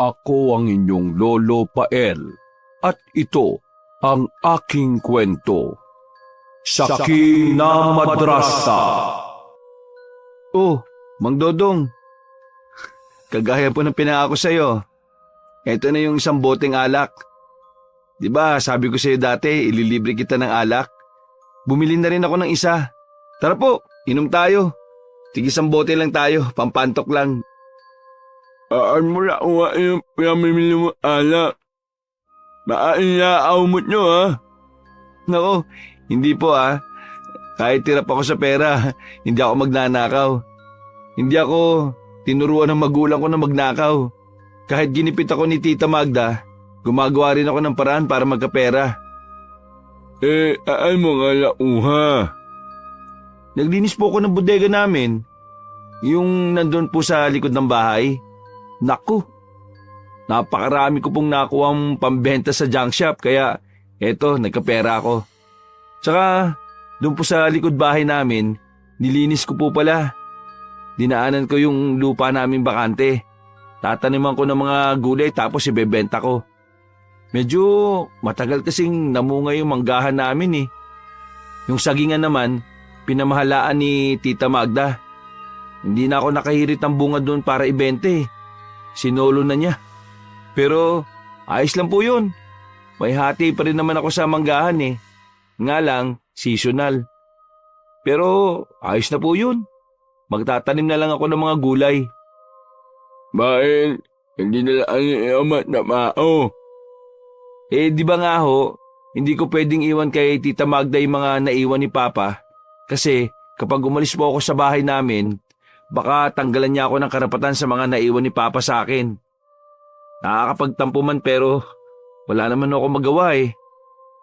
Ako ang inyong Lolo Pael at ito ang aking kwento. Sakina Madrasa. Oh, Mang Dodong, kagaya po ng pinangako sa'yo. Ito na yung isang boteng alak. Di ba sabi ko sa'yo dati, ililibre kita ng alak? Bumili na rin ako ng isa. Tara po, inom tayo. Tig-isang bote lang tayo, pampantok lang. Mo na kung yung pinamimili mo alak. Baka inaawmot nyo ha. Nako, hindi po ha. Kahit tirap ako sa pera, hindi ako magnanakaw. Hindi ako tinuruan ng magulang ko na magnakaw. Kahit ginipit ako ni Tita Magda, gumagawa rin ako ng paraan para magkapera. Ay mo nga lauha. Naglinis po ako ng bodega namin. Yung nandun po sa likod ng bahay. Naku, napakarami ko pong nakuha ang pambenta sa junk shop kaya eto, nagkapera ako. Tsaka doon po sa likod bahay namin, nilinis ko po pala. Dinaanan ko yung lupa namin bakante. Tataniman ko ng mga gulay tapos ibebenta ko. Medyo matagal kasing namunga yung manggahan namin eh. Yung sagingan naman, pinamahalaan ni Tita Magda. Hindi na ako nakahirit ng bunga doon para ibenta eh. Sinolo na niya. Pero ayos lang po yun. May hati pa rin naman ako sa manggahan eh. Nga lang, seasonal. Pero ayos na po yun. Magtatanim na lang ako ng mga gulay. Bakit? Hindi na lang iamat na mao. Di ba nga ho, hindi ko pwedeng iwan kay Tita Magda yung mga naiwan ni Papa. Kasi kapag umalis po ako sa bahay namin, baka tanggalan niya ako ng karapatan sa mga naiwan ni Papa sa akin. Nakakapagtampo man pero wala naman ako magawa eh.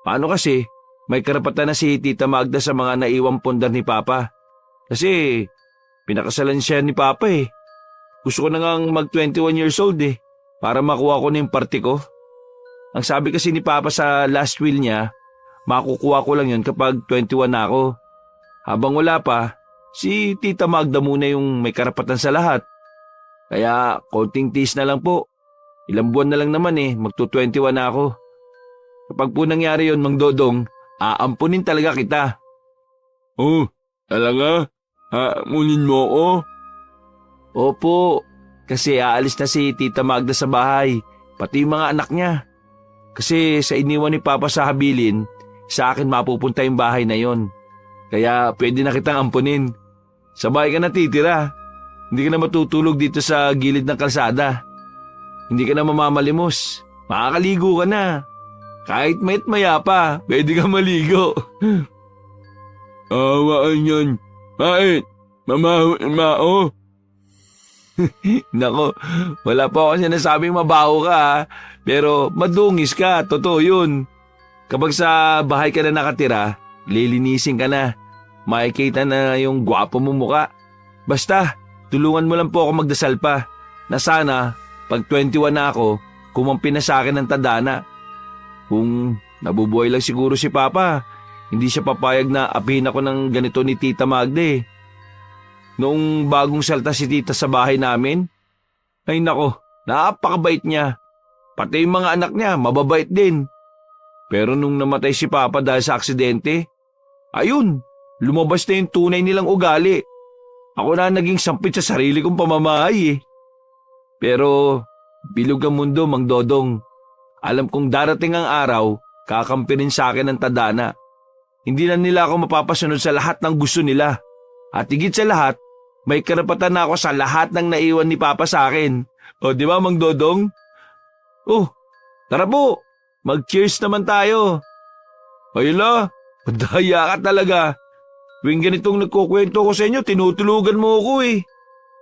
Paano kasi may karapatan na si Tita Magda sa mga naiwang pundar ni Papa? Kasi pinakasalan siya ni Papa eh. Gusto ko na ngang mag 21 years old eh para makuha ko na yung party ko. Ang sabi kasi ni Papa sa last will niya, makukuha ko lang yun kapag 21 na ako. Habang wala pa, si Tita Magda muna yung may karapatan sa lahat. Kaya konting tiis na lang po. Ilang buwan na lang naman eh, magto-21 na ako. Kapag po nangyari yun, Mang Dodong, aampunin talaga kita. Oh, talaga? Aamunin mo ko? Opo, kasi aalis na si Tita Magda sa bahay, pati yung mga anak niya. Kasi sa iniwan ni Papa sa habilin, sa akin mapupunta yung bahay na yon. Kaya pwede na kitang ampunin. Sa bahay ka na titira. Hindi ka na matutulog dito sa gilid ng kalsada. Hindi ka na mamamalimos. Makakaligo ka na. Kahit mayat maya pa, pwede ka maligo. Awaan yan. Bakit? Mamaho na mao? Nako, wala pa ako sinasabing mabaho ka ha. Pero madungis ka, totoo yun. Kapag sa bahay ka na nakatira, lilinisin ka na. Makikita na yung gwapo mong muka. Basta, tulungan mo lang po ako magdasal pa. Na sana, pag 21 na ako, kumampi na sa akin ng tadhana. Kung nabubuhay lang siguro si Papa, hindi siya papayag na apihin ako ng ganito ni Tita Magda eh. Noong bagong salta si Tita sa bahay namin, ay nako, napakabait niya. Pati yung mga anak niya, mababait din. Pero nung namatay si Papa dahil sa aksidente, ayun, lumabas na yung tunay nilang ugali. Ako na naging sampit sa sarili kong pamamahay eh. Pero bilog ang mundo, Mang Dodong. Alam kong darating ang araw, kakampi rin sa akin ang tadhana. Hindi na nila ako mapapasunod sa lahat ng gusto nila. At higit sa lahat, may karapatan na ako sa lahat ng naiwan ni Papa sa akin. O di ba, Mang Dodong? Oh, tara po, mag-cheers naman tayo. Ayla, madaya ka talaga. Tuwing ganitong nagkukwento ko sa inyo, tinutulugan mo ako eh.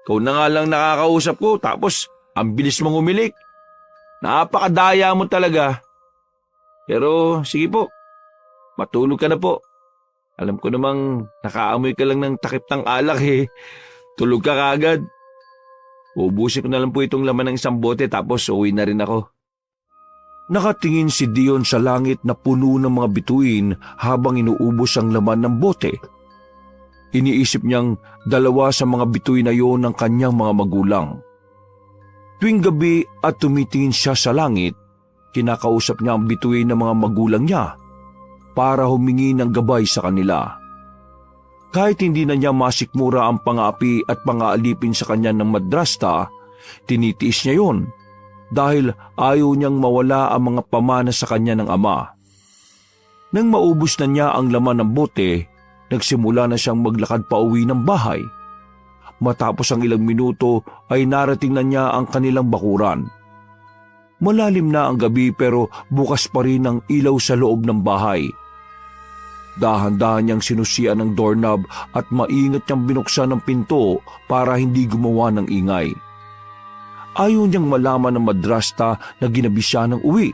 Ikaw na nga lang nakakausap ko, tapos ang bilis mong umilik. Napakadaya mo talaga. Pero sige po, matulog ka na po. Alam ko namang nakaamoy ka lang ng takip ng alak eh. Tulog ka kaagad. Ubusin ko na lang po itong laman ng isang bote tapos uwi na rin ako. Nakatingin si Dion sa langit na puno ng mga bituin habang inuubos ang laman ng bote. Iniisip niyang dalawa sa mga bituin na yon ng kanyang mga magulang. Tuwing gabi at tumitingin siya sa langit, kinakausap niya ang bituin ng mga magulang niya para humingi ng gabay sa kanila. Kahit hindi na niya masikmura ang pang-aapi at pang-aalipin sa kanya ng madrasta, tinitiis niya yon dahil ayaw niyang mawala ang mga pamana sa kanya ng ama. Nang maubos na niya ang laman ng bote, nagsimula na siyang maglakad pauwi ng bahay. Matapos ang ilang minuto ay narating na niya ang kanilang bakuran. Malalim na ang gabi pero bukas pa rin ang ilaw sa loob ng bahay. Dahan-dahan niyang sinusian ng doorknob at maingat niyang binuksan ang pinto para hindi gumawa ng ingay. Ayaw niyang malaman ng madrasta na ginabi siya ng uwi.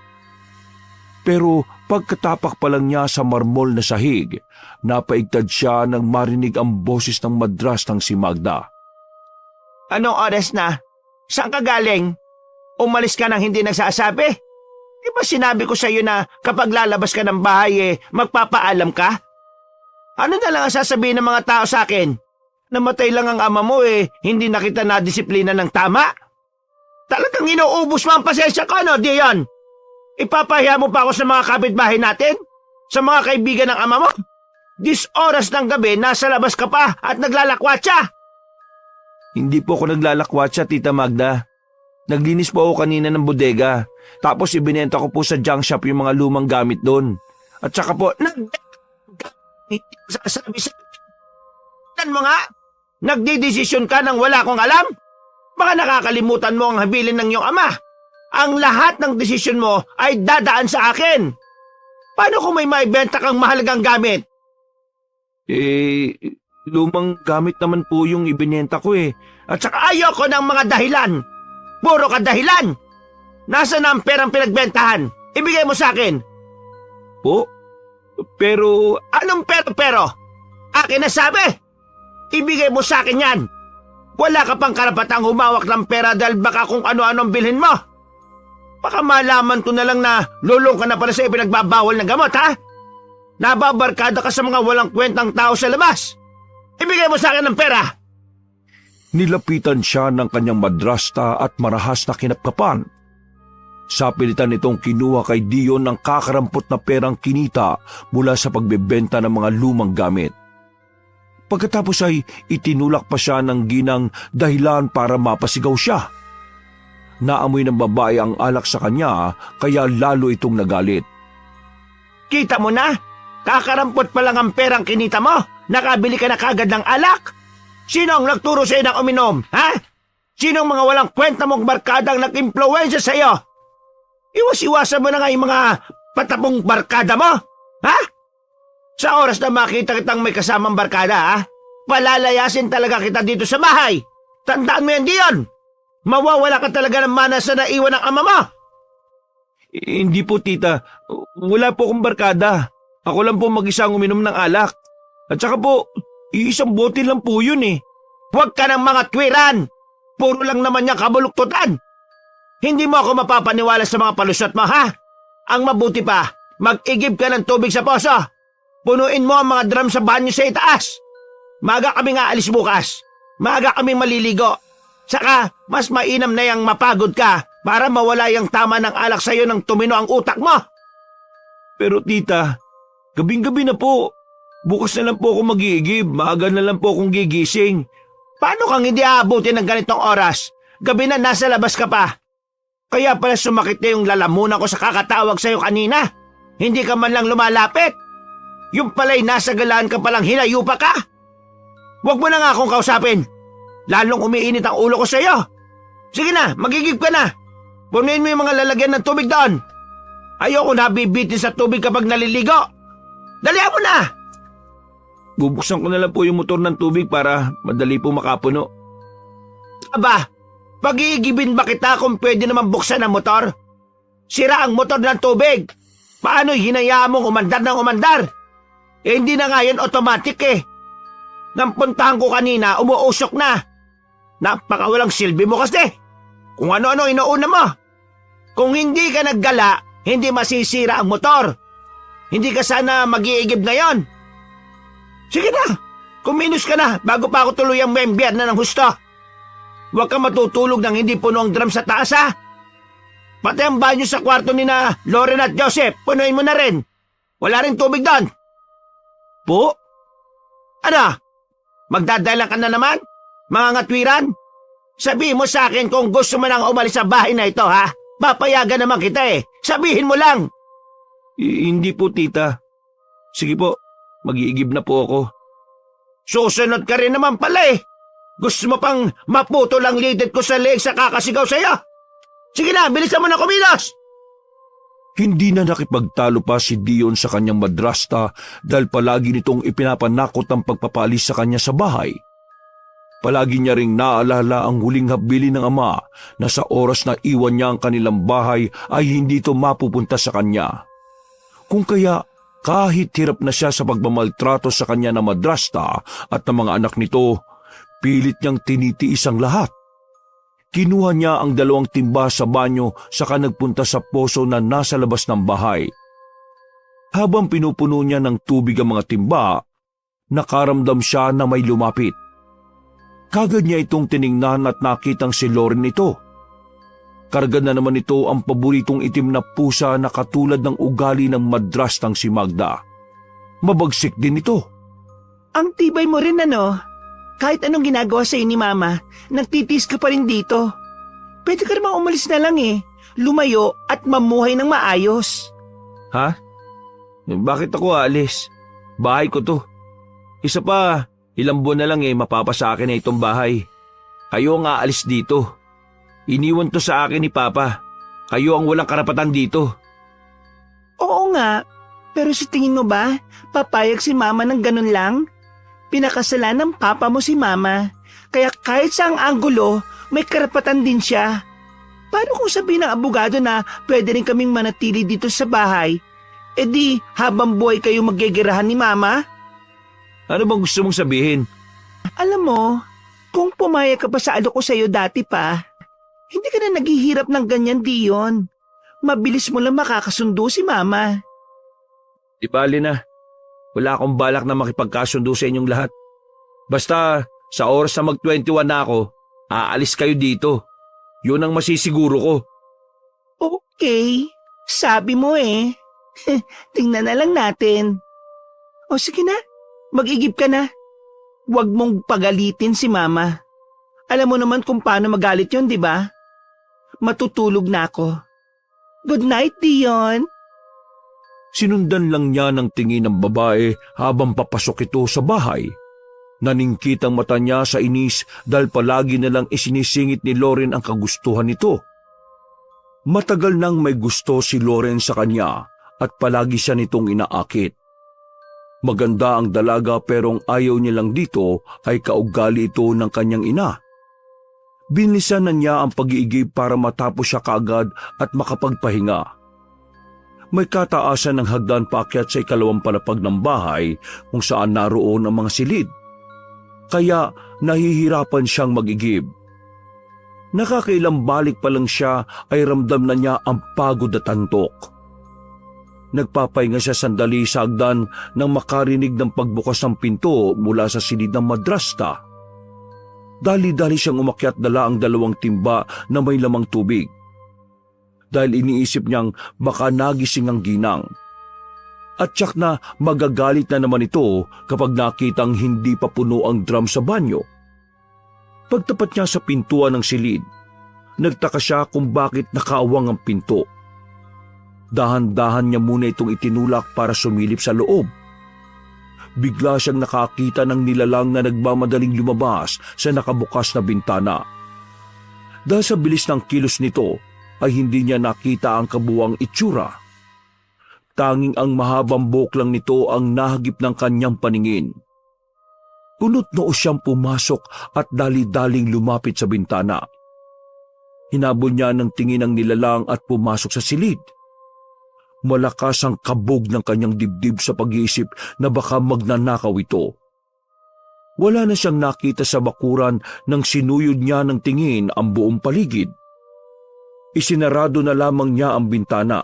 Pero pagkatapak pa lang niya sa marmol na sahig, napaigtad siya nang marinig ang boses ng madrastang si Magda. Anong oras na? Saan ka galing? Umalis ka nang hindi nagsasabi? Di ba sinabi ko sa iyo na kapag lalabas ka ng bahay magpapaalam ka? Ano na lang ang sasabihin ng mga tao sa akin? Namatay lang ang ama mo hindi na kita nadisiplina ng tama? Talagang inuubos mo ang pasensya ko, no, Dion? Ipapahiya mo pa ako sa mga kapitbahay natin? Sa mga kaibigan ng ama mo? Dis oras ng gabi, nasa labas ka pa at naglalakwatsa. Hindi po ako naglalakwatsa, Tita Magda. Naglinis po ako kanina ng bodega. Tapos ibinenta ko po sa junk shop yung mga lumang gamit doon. At saka po, sasabi sa... Tan mo nga, nagdidesisyon ka nang wala akong alam? Baka nakakalimutan mo ang habilin ng iyong ama. Ang lahat ng desisyon mo ay dadaan sa akin. Paano kung may maibenta kang mahalagang gamit? Lumang gamit naman po yung ibinenta ko At saka ayoko ng mga dahilan. Puro ka dahilan. Nasaan ang perang pinagbentahan? Ibigay mo sa akin. Po? Pero... Anong pero? Akin na sabi. Ibigay mo sa akin yan. Wala ka pang karapatang humawak ng pera dahil baka kung ano-anong bilhin mo. Baka malaman ko na lang na lulong ka na pala sa ipinagbabawal ng gamot, ha? Nababarkada ka sa mga walang kwentang tao sa labas. Ibigay mo sa akin ng pera. Nilapitan siya ng kanyang madrasta at marahas na kinapkapan. Sa pilitan nitong kinuha kay Dion ng kakarampot na perang kinita mula sa pagbebenta ng mga lumang gamit. Pagkatapos ay itinulak pa siya ng ginang dahilan para mapasigaw siya. Naamoy ng babae ang alak sa kanya kaya lalo itong nagalit. Kita mo na? Kakarampot pa lang ang perang kinita mo. Nakabili ka na kagad ng alak. Sino ang nagturo sa'yo ng uminom, ha? Sino ang mga walang kwenta mong barkada ang nag-impluwensya sa'yo? Iwas-iwasan mo na nga yung mga patapong barkada mo, ha? Sa oras na makita kitang may kasamang barkada, ha? Palalayasin talaga kita dito sa bahay. Tandaan mo yan, Dion. Mawawala ka talaga ng mana sa naiwan ng ama mo. Hindi po, Tita. Wala po akong barkada. Ako lang po mag-isang uminom ng alak. At saka po, isang bote lang po yun Huwag ka ng mga twiran. Puro lang naman niya kabuluktutan. Hindi mo ako mapapaniwala sa mga palusot mo, ha? Ang mabuti pa, mag-igib ka ng tubig sa poso. Punuin mo ang mga drum sa banyo sa itaas. Maaga kaming aalis bukas. Maaga kaming maliligo. Saka, mas mainam na yang mapagod ka para mawala yung tama ng alak sa'yo nang tumino ang utak mo. Pero Tita, gabing-gabi na po. Bukas na lang po ako mag-iigib. Maaga na lang po akong gigising. Paano kang hindi aabutin ng ganitong oras? Gabi na nasa labas ka pa. Kaya pala sumakit na yung lalamunan ko sa kakatawag sa'yo kanina. Hindi ka man lang lumalapit. Yung pala'y nasa galaan ka palang hinayupa ka. Huwag mo na nga akong kausapin. Lalong umiinit ang ulo ko sa'yo. Sige na, magigib ka na. Punuin mo yung mga lalagyan ng tubig doon. Ayoko nabibitin sa tubig kapag naliligo. Dalihan mo na! Bubuksan ko na lang po yung motor ng tubig para madali po makapuno. Aba, pag-iigibin ba kita kung pwede naman buksan ang motor? Sira ang motor ng tubig. Paano hinayaan mong umandar ng umandar? Hindi na nga yun automatic Nang puntahan ko kanina, umuusok na. Napakawalang silbi mo kasi. Kung ano-ano inuuna mo. Kung hindi ka naggala, hindi masisira ang motor. Hindi ka sana mag-iigib ngayon. Sige na, kuminos ka na bago pa ako tuluyang member na ng husto. Huwag ka matutulog nang hindi puno ang drum sa taas, ha? Pati ang banyo sa kwarto ni na Loren at Joseph, punuin mo na rin. Wala rin tubig doon. Po? Ano? Magdadalang ka na naman? Mga ngatwiran? Sabihin mo sa akin kung gusto mo nang umalis sa bahay na ito, ha? Papayagan naman kita eh. Sabihin mo lang. Hindi po, tita. Sige po, mag-iigib na po ako. Susunod ka rin naman pala eh. Gusto mo pang maputol ang lidet ko sa leeg sa kakasigaw sa'yo? Sige na, bilisan mo na kumilos! Hindi na nakipagtalo pa si Dion sa kanyang madrasta dahil palagi nitong ipinapanakot ang pagpapalis sa kanya sa bahay. Palagi niya ring naalala ang huling habili ng ama na sa oras na iwan niya ang kanilang bahay ay hindi ito mapupunta sa kanya. Kung kaya kahit hirap na siya sa pagmamaltrato sa kanya na madrasta at ng mga anak nito, pilit niyang tinitiis ang lahat. Kinuha niya ang 2 timba sa banyo saka nagpunta sa poso na nasa labas ng bahay. Habang pinupuno niya ng tubig ang mga timba, nakaramdam siya na may lumapit. Kagad niya itong tiningnan at nakitang si Loren ito. Karga na naman ito ang paboritong itim na pusa na katulad ng ugali ng madrastang si Magda. Mabagsik din ito. Ang tibay mo rin ano? Kahit anong ginagawa sa'yo ni Mama, nagtitis ka pa rin dito. Pwede ka namang umalis na lang eh. Lumayo at mamuhay ng maayos. Ha? Bakit ako aalis? Bahay ko to. Isa pa, ilang buwan na lang mapapasa akin na itong bahay. Kayo ang aalis dito. Iniwan to sa akin ni Papa. Kayo ang walang karapatan dito. Oo nga, pero sa tingin mo ba, papayag si Mama ng ganun lang? Pinakasalan ng Papa mo si Mama, kaya kahit sa ang anggulo, may karapatan din siya. Paano kung sabihin ng abogado na pwede rin kaming manatili dito sa bahay? E di, habang buhay kayo magigirahan ni Mama? Ano bang gusto mong sabihin? Alam mo, kung pumayag ka pa sa alo ko sa'yo dati pa, hindi ka na naghihirap ng ganyan, Dion. Mabilis mo lang makakasundo si Mama. Di bali na. Wala akong balak na makipagkasundo sa inyong lahat. Basta sa oras na mag-21 na ako, aalis kayo dito. Yun ang masisiguro ko. Okay, sabi mo eh. Tingnan na lang natin. O sige na, mag-igib ka na. Huwag mong pagalitin si Mama. Alam mo naman kung paano magalit yon, di ba? Matutulog na ako. Good night, Dion. Sinundan lang niya ng tingin ng babae habang papasok ito sa bahay. Naningkit ang mata niya sa inis dahil palagi na lang isinisingit ni Loren ang kagustuhan nito. Matagal nang may gusto si Loren sa kanya at palagi siya nitong inaakit. Maganda ang dalaga pero ang ayaw niya lang dito ay kaugali ito ng kanyang ina. Binlisan na niya ang pag-iigib para matapos siya kaagad at makapagpahinga. May kataasan ng hagdan paakyat sa 2 palapag ng bahay kung saan naroon ang mga silid. Kaya nahihirapan siyang mag-igib. Nakakailang balik pa lang siya ay ramdam na niya ang pagod at antok. Nagpapahinga siya sandali sa hagdan nang makarinig ng pagbukas ng pinto mula sa silid ng madrasta. Dali-dali siyang umakyat dala ang 2 timba na may lamang tubig. Dahil iniisip niyang baka nagising ang ginang. At tiyak na magagalit na naman ito kapag nakitang hindi pa puno ang drum sa banyo. Pagtapat niya sa pintuan ng silid, nagtaka siya kung bakit nakaawang ang pinto. Dahan-dahan niya muna itong itinulak para sumilip sa loob. Bigla siyang nakakita ng nilalang na nagmamadaling lumabas sa nakabukas na bintana. Dahil sa bilis ng kilos nito, ay hindi niya nakita ang kabuwang itsura. Tanging ang mahabang buhok lang nito ang nahagip ng kanyang paningin. Punot noo siyang pumasok at dali-daling lumapit sa bintana. Hinabol niya ng tingin ang nilalang at pumasok sa silid. Malakas ang kabog ng kanyang dibdib sa pag-iisip na baka magnanakaw ito. Wala na siyang nakita sa bakuran nang sinuyod niya ng tingin ang buong paligid. Isinarado na lamang niya ang bintana.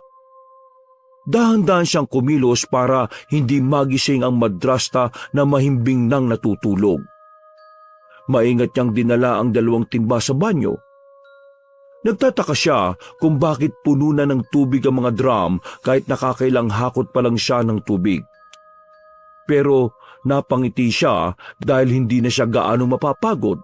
Dahan-dahan siyang kumilos para hindi magising ang madrasta na mahimbing nang natutulog. Maingat niyang dinala ang 2 timba sa banyo. Nagtataka siya kung bakit puno na ng tubig ang mga drum kahit nakakailang hakot pa lang siya ng tubig. Pero napangiti siya dahil hindi na siya gaano mapapagod.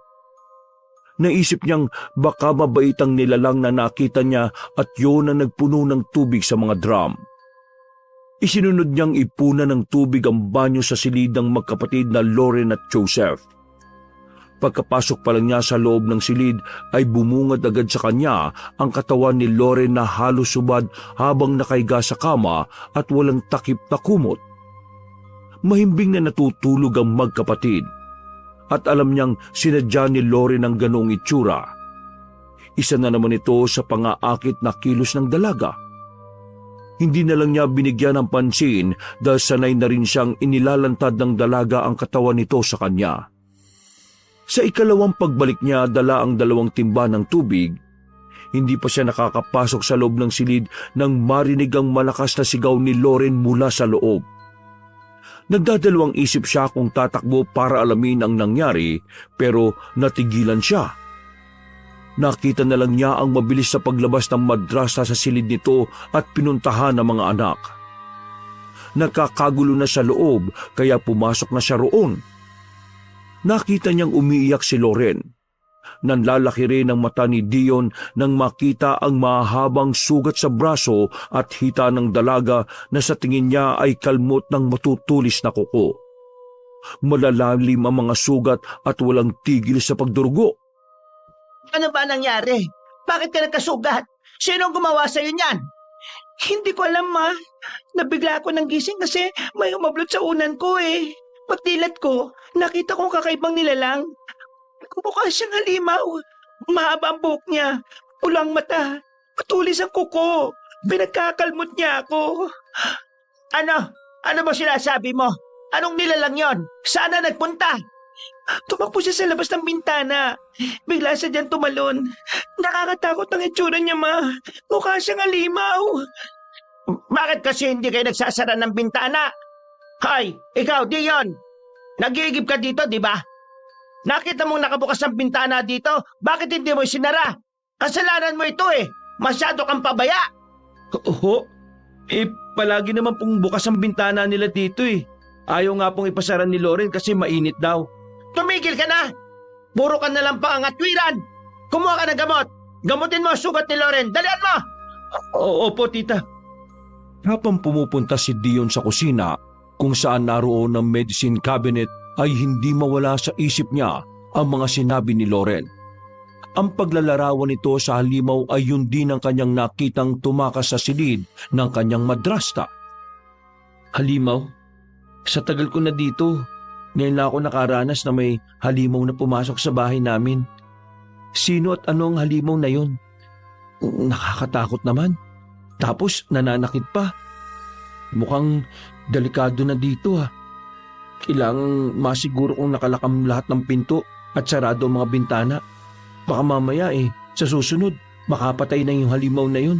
Naisip niyang baka mabait ang nilalang na nakita niya at yun ang nagpuno ng tubig sa mga drum. Isinunod niyang ipunan ng tubig ang banyo sa silid ng magkapatid na Lauren at Joseph. Pagkapasok pa lang niya sa loob ng silid ay bumungad agad sa kanya ang katawan ni Lauren na halos subad habang nakaiga sa kama at walang takip na kumot. Mahimbing na natutulog ang magkapatid at alam niyang sinadya ni Lauren ang ganoong itsura. Isa na naman ito sa pangaakit na kilos ng dalaga. Hindi na lang niya binigyan ng pansin dahil sanay na rin siyang inilalantad ng dalaga ang katawan nito sa kanya. Sa ikalawang pagbalik niya dala ang 2 timba ng tubig, hindi pa siya nakakapasok sa loob ng silid nang marinig ang malakas na sigaw ni Lauren mula sa loob. Nagdadalawang isip siya kung tatakbo para alamin ang nangyari pero natigilan siya. Nakita na lang niya ang mabilis na paglabas ng madrasa sa silid nito at pinuntahan ng mga anak. Nakakagulo na sa loob kaya pumasok na siya roon. Nakita niyang umiiyak si Lauren. Nanlalaki rin ang mata ni Dion nang makita ang mahabang sugat sa braso at hita ng dalaga na sa tingin niya ay kalmot ng matutulis na kuko. Malalalim ang mga sugat at walang tigil sa pagdurugo. Ano ba nangyari? Bakit ka nagkasugat? Sino ang gumawa sa'yo niyan? Hindi ko alam, Ma. Nabigla ako ng gising kasi may umablot sa unan ko eh. Pagdilat ko, nakita kong kakaibang nilalang. Mukha siyang halimaw. Mahaba ang buhok niya, pulang mata, matulis ang kuko. Pinagkakalmot niya ako. Ano? Ano ba sinasabi mo? Anong nilalang yon? Saan na nagpunta? Tumakbo siya sa labas ng bintana. Bigla siya dyan tumalon. Nakakatakot ang itsura niya, Ma. Mukha siyang halimaw. Bakit kasi hindi kayo nagsasara ng bintana? Hoy, ikaw, Dion. Nag-iigib ka dito, di ba? Nakita mong nakabukas ang bintana dito, bakit hindi mo isinara? Kasalanan mo ito eh. Masyado kang pabaya. Oo. Palagi naman pong bukas ang bintana nila dito eh. Ayaw nga pong ipasara ni Lauren kasi mainit daw. Tumigil ka na. Puro ka na lang pangangatwiran. Kumuha ka ng gamot. Gamutin mo ang sugat ni Lauren. Dalian mo! Opo, tita. Habang pumupunta si Dion sa kusina, kung saan naroon ang medicine cabinet ay hindi mawala sa isip niya ang mga sinabi ni Lauren. Ang paglalarawan nito sa halimaw ay yun din ang kanyang nakitang tumakas sa silid ng kanyang madrasta. Halimaw? Sa tagal ko na dito, ngayon lang ako nakaranas na may halimaw na pumasok sa bahay namin. Sino at ano ang halimaw na yun? Nakakatakot naman. Tapos nananakit pa. Mukhang delikado na dito ha. Kailangang masiguro kung nakalakam lahat ng pinto at sarado ang mga bintana. Baka mamaya sa susunod, makapatay na yung halimaw na yun.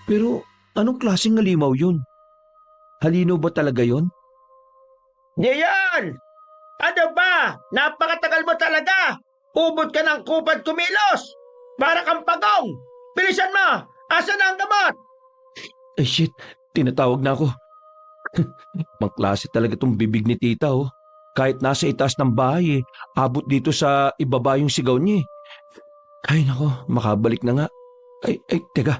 Pero anong klaseng halimaw yun? Halinaw ba talaga yun? Dion! Ano ba? Napakatagal mo talaga! Ubod ka ng kupad kumilos! Para kang pagong! Bilisan mo! Asan na ang gamot? Shit, tinatawag na ako. Pangklase talaga tong bibig ni tita oh. Kahit nasa itaas ng bahay abot dito sa ibaba yung sigaw niya eh. Ay nako, makabalik na nga. Ay, teka,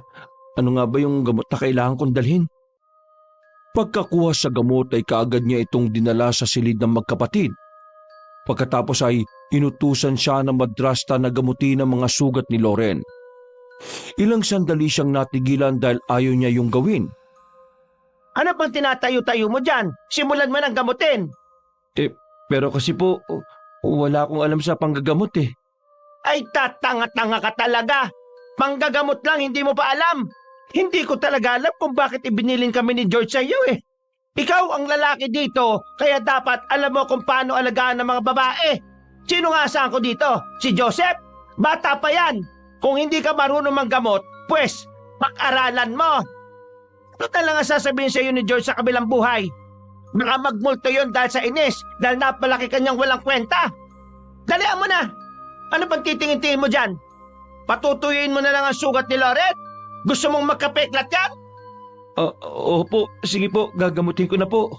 ano nga ba yung gamot na kailangan kong dalhin? Pagkakuha sa gamot ay kaagad niya itong dinala sa silid ng magkapatid. Pagkatapos ay inutusan siya ng madrasta na gamutin ang mga sugat ni Lauren. Ilang sandali siyang natigilan dahil ayaw niya yung gawin. Ano pang tinatayo-tayo mo dyan? Simulan mo ng gamutin. Pero kasi po, wala akong alam sa panggagamot eh. Ay tatanga-tanga ka talaga. Panggagamot lang, hindi mo pa alam. Hindi ko talaga alam kung bakit ibinilin kami ni George sa iyo eh. Ikaw ang lalaki dito, kaya dapat alam mo kung paano alagaan ng mga babae. Sino nga saan ko dito? Si Joseph? Bata pa yan. Kung hindi ka marunong manggamot, pues, pag-aralan mo. Ano talaga sasabihin sa iyo ni George sa kabilang buhay? Baka magmulto yun dahil sa inis, dahil napalaki kanyang walang kwenta. Dalian mo na! Ano pang titingin-tingin mo dyan? Patutuyuin mo na lang ang sugat ni Loren? Gusto mong magkapeklat yan? Opo, sige po, gagamutin ko na po.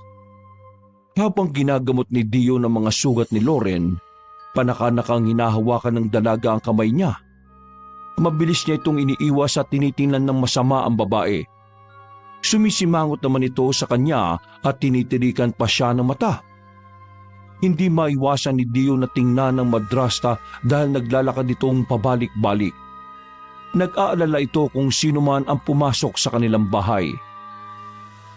Habang ginagamot ni Dio ng mga sugat ni Loren, panakanakang hinahawakan ng dalaga ang kamay niya. Mabilis niya itong iniiwas at tinitingnan ng masama ang babae. Sumisimangot naman ito sa kanya at tinitirikan pa siya ng mata. Hindi maiwasan ni Dio na tingnan ng madrasta dahil naglalakad itong pabalik-balik. Nag-aalala ito kung sino man ang pumasok sa kanilang bahay.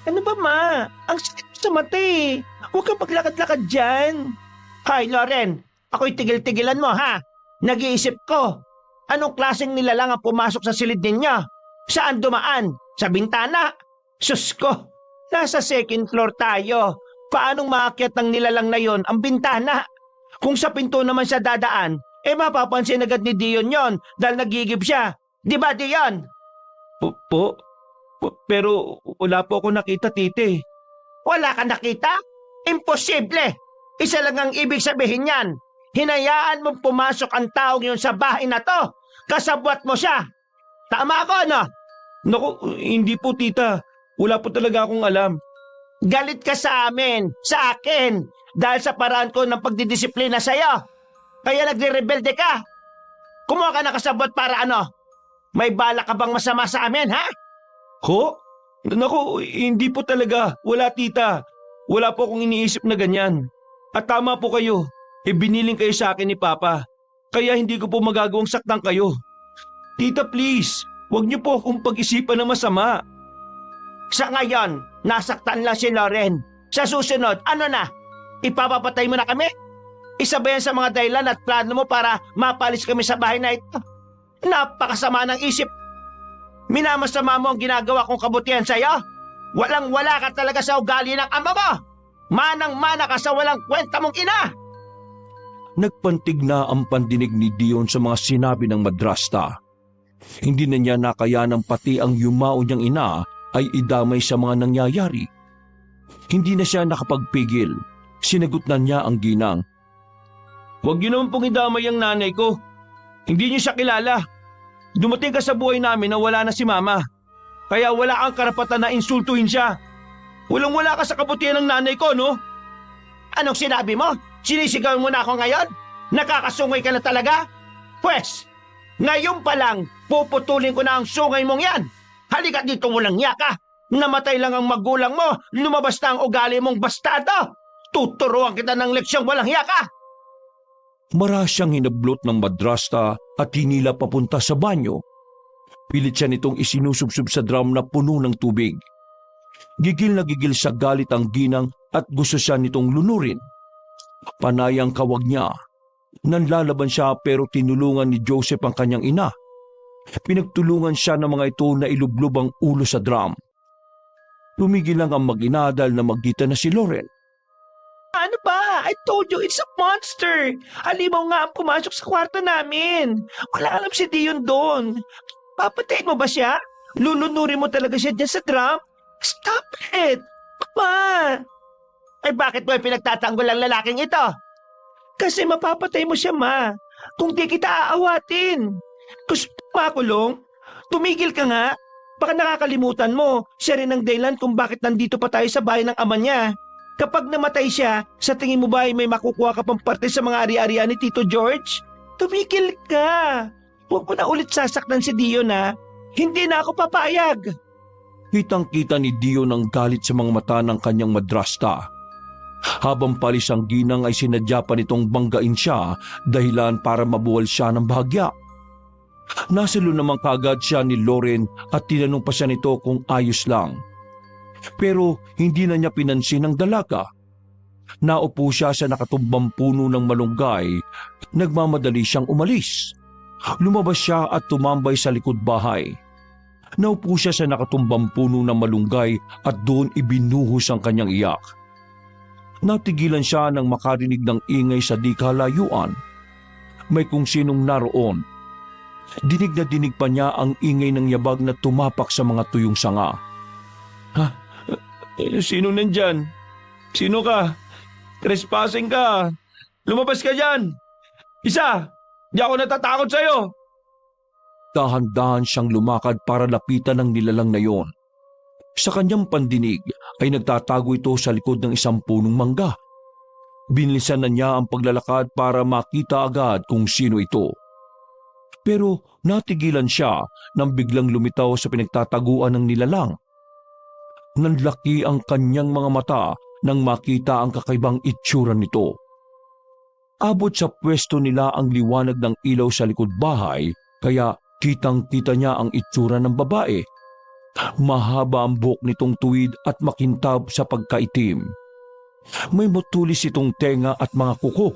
Ano ba, ma? Ang sakit sa mata eh. Huwag kang paglakad-lakad dyan. Hay, Loren, ako'y tigil-tigilan mo, ha? Nag-iisip ko, anong klaseng nilalang ang pumasok sa silid ninyo? Saan dumaan? Sa bintana? Sus ko, nasa second floor tayo. Paanong maakyat ng nilalang na yon ang bintana? Kung sa pinto naman siya dadaan, mapapansin agad ni Dion yon dahil nagigib siya. Di ba, Dion? Pero wala po ako nakita, tite. Wala ka nakita? Imposible! Isa lang ang ibig sabihin yan. Hinayaan mong pumasok ang taong yun sa bahay na to. Kasabwat mo siya. Tama ako, no? Naku, hindi po, tita. Wala po talaga akong alam. Galit ka sa amin, sa akin, dahil sa paraan ko ng pagdidisiplina sa'yo. Kaya nagre-rebelde ka. Kumuha ka na kasabwat para ano? May bala ka bang masama sa amin, ha? Ho? Naku, hindi po talaga. Wala, tita. Wala po akong iniisip na ganyan. At tama po kayo. Biniling kayo sa akin ni Papa. Kaya hindi ko po magagawang saktan kayo. Tita, please. Huwag niyo po akong pag-isipan na masama. Sa ngayon, nasaktan lang si Loren. Sa susunod, ano na? Ipapapatay mo na kami? Isa ba yan sa mga dahilan at plano mo para mapalis kami sa bahay na ito? Napakasama ng isip. Minamasama mo ang ginagawa kong kabutihan sa'yo? Walang-wala ka talaga sa ugali ng ama mo! Manang-mana ka sa walang kwenta mong ina! Nagpantig na ang pandinig ni Dion sa mga sinabi ng madrasta. Hindi na niya nakayanang pati ang yumao niyang ina ay idamay sa mga nangyayari. Hindi na siya nakapagpigil. Sinagot na niya ang ginang. Huwag niyo naman pong idamay ang nanay ko. Hindi niyo siya kilala. Dumating ka sa buhay namin na wala na si Mama. Kaya wala kang karapatan na insultuhin siya. Walang-wala ka sa kabutihan ng nanay ko, no? Anong sinabi mo? Sinisigaw mo na ako ngayon? Nakakasungay ka na talaga? Pwes, ngayon pa lang, puputulin ko na ang sungay mong yan. Halika dito, walang yaka. Namatay lang ang magulang mo, lumabas na ang ugali mong bastardo. Tuturuan kita ng leksyong walang yaka. Mara siyang hinablot ng madrasta at hinila papunta sa banyo. Pilit siya nitong isinusubsub sa drum na puno ng tubig. Gigil na gigil sa galit ang ginang at gusto siya nitong lunurin. Panay ang kawag niya. Nanlalaban siya pero tinulungan ni Joseph ang kanyang ina. Pinagtulungan siya ng mga ito na ilublob ang ulo sa drum. Tumigil lang ang mag-ina dahil na magkita na si Loren. Ano ba? I told you, it's a monster. Halimaw nga ang pumasok sa kwarto namin. Wala alam si Dion doon. Papatayin mo ba siya? Lulunurin mo talaga siya dyan sa drum? Stop it! Papa! Ay bakit mo pinagtatanggol ang lalaking ito? Kasi mapapatay mo siya, ma. Kung di kita aawatin. Gusto makulong? Tumigil ka nga. Baka nakakalimutan mo, siya rin ang dahilan kung bakit nandito pa tayo sa bahay ng ama niya. Kapag namatay siya, sa tingin mo ba ay may makukuha ka pang parte sa mga ari-arian ni Tito George? Tumigil ka. Huwag mo na ulit sasaktan si Dion, ha. Hindi na ako papayag. Kitang-kita ni Dion ang galit sa mga mata ng kanyang madrasta. Habang palis ang ginang ay sinadya pa nitong banggain siya dahilan para mabuwal siya ng bahagya. Nasalo namang kaagad siya ni Loren at tinanong pa siya nito kung ayos lang. Pero hindi na niya pinansin ang dalaga. Naupo siya sa nakatumbang puno ng malunggay. Nagmamadali siyang umalis. Lumabas siya at tumambay sa likod bahay. Naupo siya sa nakatumbang puno ng malunggay at doon ibinuhos ang kanyang iyak. Natigilan siya nang makarinig ng ingay sa di kalayuan. May kung sinong naroon. Dinig na dinig pa niya ang ingay ng yabag na tumapak sa mga tuyong sanga. Sino nandyan? Sino ka? Trespassing ka. Lumabas ka dyan. Isa! Di ako natatakot sa'yo! Dahan-dahan siyang lumakad para lapitan ng nilalang na yon. Sa kanyang pandinig ay nagtatago ito sa likod ng isang punong mangga. Binilisan na niya ang paglalakad para makita agad kung sino ito. Pero natigilan siya nang biglang lumitaw sa pinagtataguan ng nilalang. Nanlaki ang kanyang mga mata nang makita ang kakaibang itsura nito. Abot sa pwesto nila ang liwanag ng ilaw sa likod bahay, kaya kitang-kita niya ang itsura ng babae. Mahaba ang buhok nitong tuwid at makintab sa pagkaitim. May matulis itong tenga at mga kuko.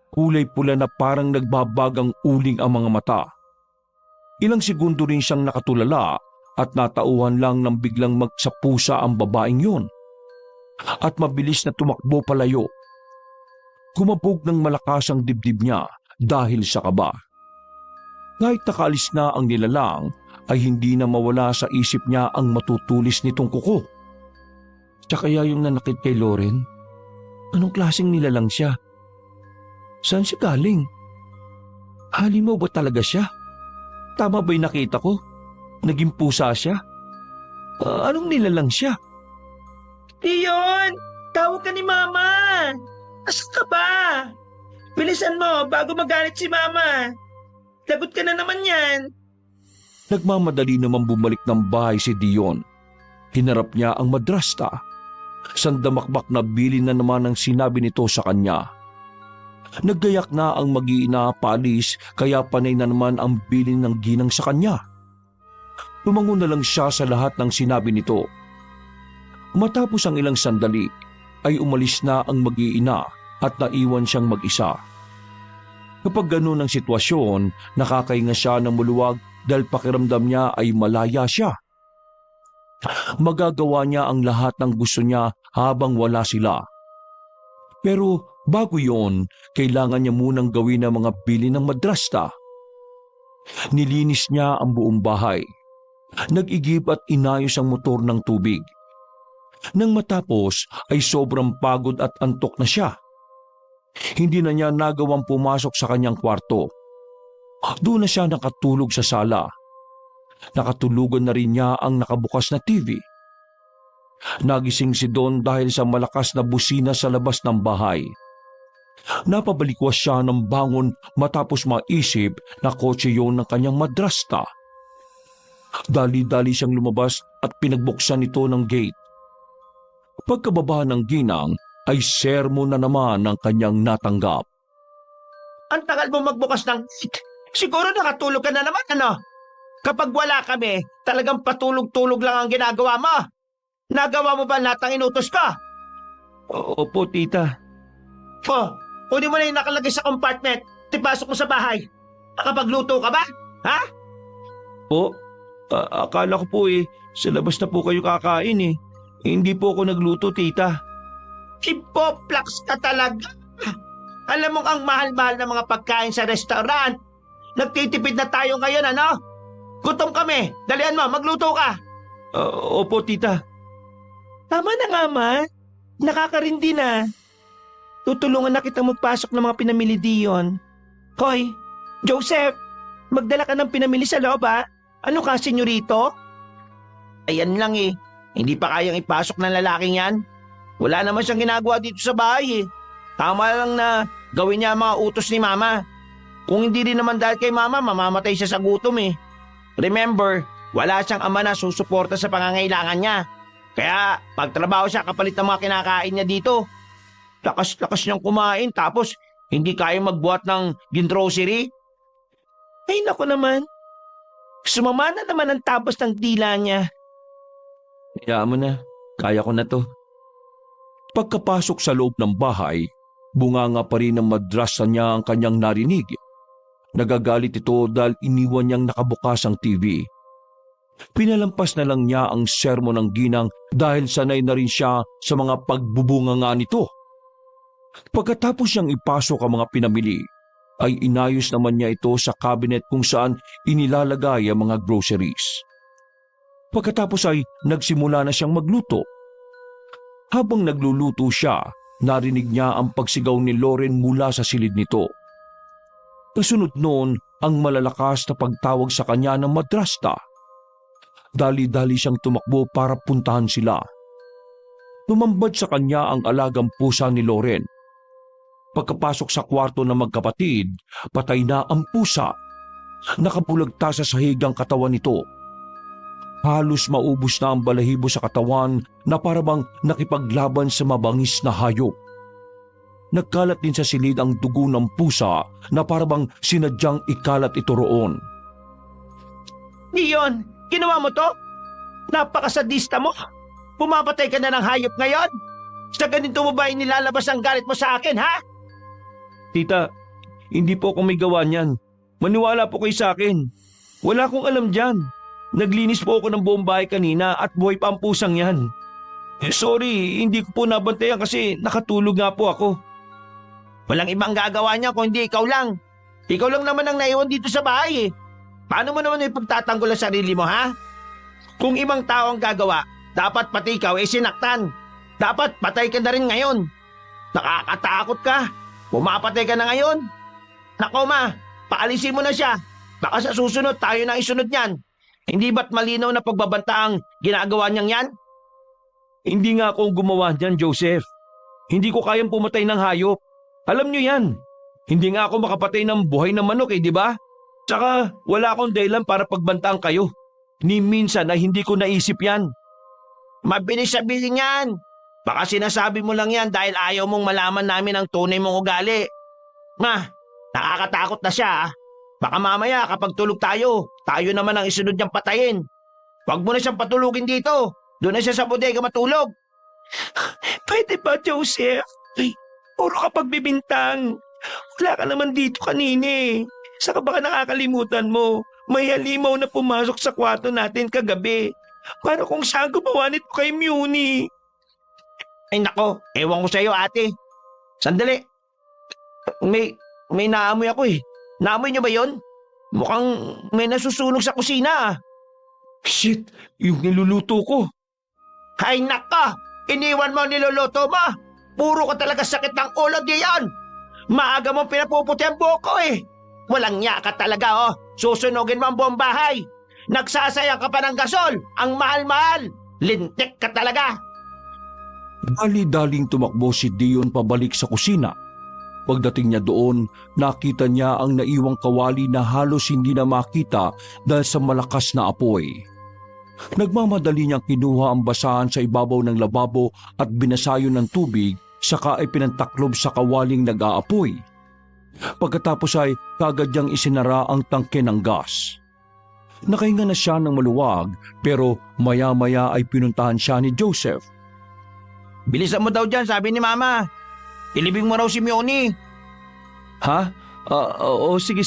Kulay pula na parang nagbabagang uling ang mga mata. Ilang segundo rin siyang nakatulala at natauhan lang nang biglang magsapusa ang babaeng yun. At mabilis na tumakbo palayo. Kumabog ng malakas ang dibdib niya dahil sa kaba. Kahit nakaalis na ang nilalang, ay hindi na mawala sa isip niya ang matutulis nitong kuko. Siya kaya yung nanakit kay Loren? Anong klaseng nilalang siya? Saan siya galing? Halimaw ba talaga siya? Tama ba'y nakita ko? Naging pusa siya? Anong nilalang siya? Dion! Tawag ka ni Mama! Asan ka ba? Bilisan mo bago magalit si Mama. Lagot ka na naman yan. Nagmamadali naman bumalik ng bahay si Dion. Hinarap niya ang madrasta. Sandamakbak na bilin na naman ang sinabi nito sa kanya. Naggayak na ang mag-iina palis, kaya panay na naman ang bilin ng ginang sa kanya. Lumango na lang siya sa lahat ng sinabi nito. Matapos ang ilang sandali, ay umalis na ang mag-iina at naiwan siyang mag-isa. Kapag ganoon ang sitwasyon, nakakahinga siya ng maluwag dahil pakiramdam niya ay malaya siya. Magagawa niya ang lahat ng gusto niya habang wala sila. Pero bago yon, kailangan niya munang gawin ang mga bili ng madrasta. Nilinis niya ang buong bahay. Nag-igib at inayos ang motor ng tubig. Nang matapos ay sobrang pagod at antok na siya. Hindi na niya nagawang pumasok sa kanyang kwarto. Doon na siya nakatulog sa sala. Nakatulugan na rin niya ang nakabukas na TV. Nagising si Don dahil sa malakas na busina sa labas ng bahay. Napabalikwas siya ng bangon matapos maisip na kotse yon ng kanyang madrasta. Dali-dali siyang lumabas at pinagbuksan ito ng gate. Pagkababa ng ginang ay sermon na naman ang kanyang natanggap. Ang tagal mo magbukas ng... Siguro nakatulog ka na naman, ano? Kapag wala kami, talagang patulog-tulog lang ang ginagawa mo. Nagawa mo ba lahat ng inutos ka? Opo, tita. Kunin mo na yung nakalagay sa compartment. Tipasok mo sa bahay. Nakapagluto ka ba? Ha? Po, akala ko po sa labas na po kayo kakain Hindi po ako nagluto, tita. Ipoplax ka talaga. Alam mo ang mahal-mahal na mga pagkain sa restaurant. Nagtitipid na tayo ngayon, ano? Gutom kami. Dalian mo, magluto ka. Opo, tita. Tama na nga, Ma. Nakakarindi na. Tutulungan na kitang magpasok ng mga pinamili diyon. Hoy, Joseph, magdala ka ng pinamili sa loob, ha? Ano ka, senyorito? Ayan lang Hindi pa kayang ipasok ng lalaking yan. Wala naman siyang ginagawa dito sa bahay Tama lang na gawin niya ang mga utos ni Mama. Kung hindi rin naman dahil kay Mama, mamamatay siya sa gutom Remember, wala siyang ama na susuporta sa pangangailangan niya. Kaya pagtrabaho siya kapalit ng mga kinakain niya dito. Lakas-lakas niyang kumain tapos hindi kaya magbuhat ng gingrocery. Ay, naku naman. Sumama na naman ang tapos ng dila niya. Hayaan mo na. Kaya ko na to. Pagkapasok sa loob ng bahay, bunganga pa rin ng madrasa niya ang kanyang narinig. Nagagalit ito dahil iniwan niyang nakabukas ang TV. Pinalampas na lang niya ang sermon ng ginang dahil sanay na rin siya sa mga pagbubunganga nito. Pagkatapos niyang ipasok ang mga pinamili, ay inayos naman niya ito sa cabinet kung saan inilalagay ang mga groceries. Pagkatapos ay nagsimula na siyang magluto. Habang nagluluto siya, narinig niya ang pagsigaw ni Loren mula sa silid nito. Kasunod noon ang malalakas na pagtawag sa kanya ng madrasta. Dali-dali siyang tumakbo para puntahan sila. Tumambad sa kanya ang alagang pusa ni Loren. Pagkapasok sa kwarto ng magkapatid, patay na ang pusa. Nakapulagta sa sahig ang katawan nito. Halos maubos na ang balahibo sa katawan na parabang nakipaglaban sa mabangis na hayop. Nagkalat din sa silid ang dugo ng pusa na parabang sinadyang ikalat ito roon. Dion, ginawa mo to? Napakasadista mo. Pumapatay ka na ng hayop ngayon? Sa ganito mo ba inilalabas ang galit mo sa akin, ha? Tita, hindi po ako may gawa niyan. Maniwala po kayo sa akin. Wala akong alam dyan. Naglinis po ako ng buong bahay kanina at buhay pa ang pusang yan. Sorry, hindi ko po nabantayan kasi nakatulog nga po ako. Walang ibang gagawa niya kung hindi ikaw lang. Ikaw lang naman ang naiwan dito sa bahay eh. Paano mo naman ipagtatanggol ang sarili mo, ha? Kung ibang tao ang gagawa, dapat pati ikaw ay sinaktan. Dapat patay ka na rin ngayon. Nakakatakot ka. Pumapatay ka na ngayon. Nako ma, paalisin mo na siya. Baka sa susunod tayo na isunod niyan. Hindi ba't malinaw na pagbabanta ang ginagawa niyang yan? Hindi nga ako gumawa niyan, Joseph. Hindi ko kayang pumatay ng hayop. Alam niyo yan. Hindi nga ako makapatay ng buhay na manok di ba? Tsaka wala akong dahilan para pagbantaan kayo. Ni minsan na hindi ko naisip yan. Mabilis sabihin yan. Baka sinasabi mo lang yan dahil ayaw mong malaman namin ang tunay mong ugali. Ma, nakakatakot na siya. Baka mamaya kapag tulog tayo naman ang isunod niyang patayin. Huwag mo na siyang patulugin dito. Doon na siya sa bodega matulog. Pwede ba, Joseph? Puro ka pagbibintang. Wala ka naman dito kanina. Saka baka nakakalimutan mo, may halimaw na pumasok sa kwarto natin kagabi. Para kung saan gumawa nito kay Muni. Ay nako, ewan ko sa iyo ate. Sandali. May naamoy ako eh. Naamoy niyo ba yon? Mukhang may nasusunog sa kusina ah. Shit, yung niluluto ko. Ay nako, iniwan mo ang niluluto mo. Puro ka talaga sakit ng ulo diyan. Maaga mong pinapuputi ang buhok ko eh. Walang niya ka talaga oh. Susunugin mo ang buong bahay. Nagsasayang ka pa ng gasol. Ang mahal-mahal. Lintik ka talaga. Dali-daling tumakbo si Dion pabalik sa kusina. Pagdating niya doon, nakita niya ang naiwang kawali na halos hindi na makita dahil sa malakas na apoy. Nagmamadali niyang kinuha ang basahan sa ibabaw ng lababo at binasayo ng tubig, saka ay pinantaklob sa kawaling nag-aapoy. Pagkatapos ay kagad niyang isinara ang tangke ng gas. Nakahinga na siya ng maluwag pero maya-maya ay pinuntahan siya ni Joseph. Bilisan mo daw dyan, sabi ni Mama. Ilibing mo raw si Muni. Ha? Oo, sige.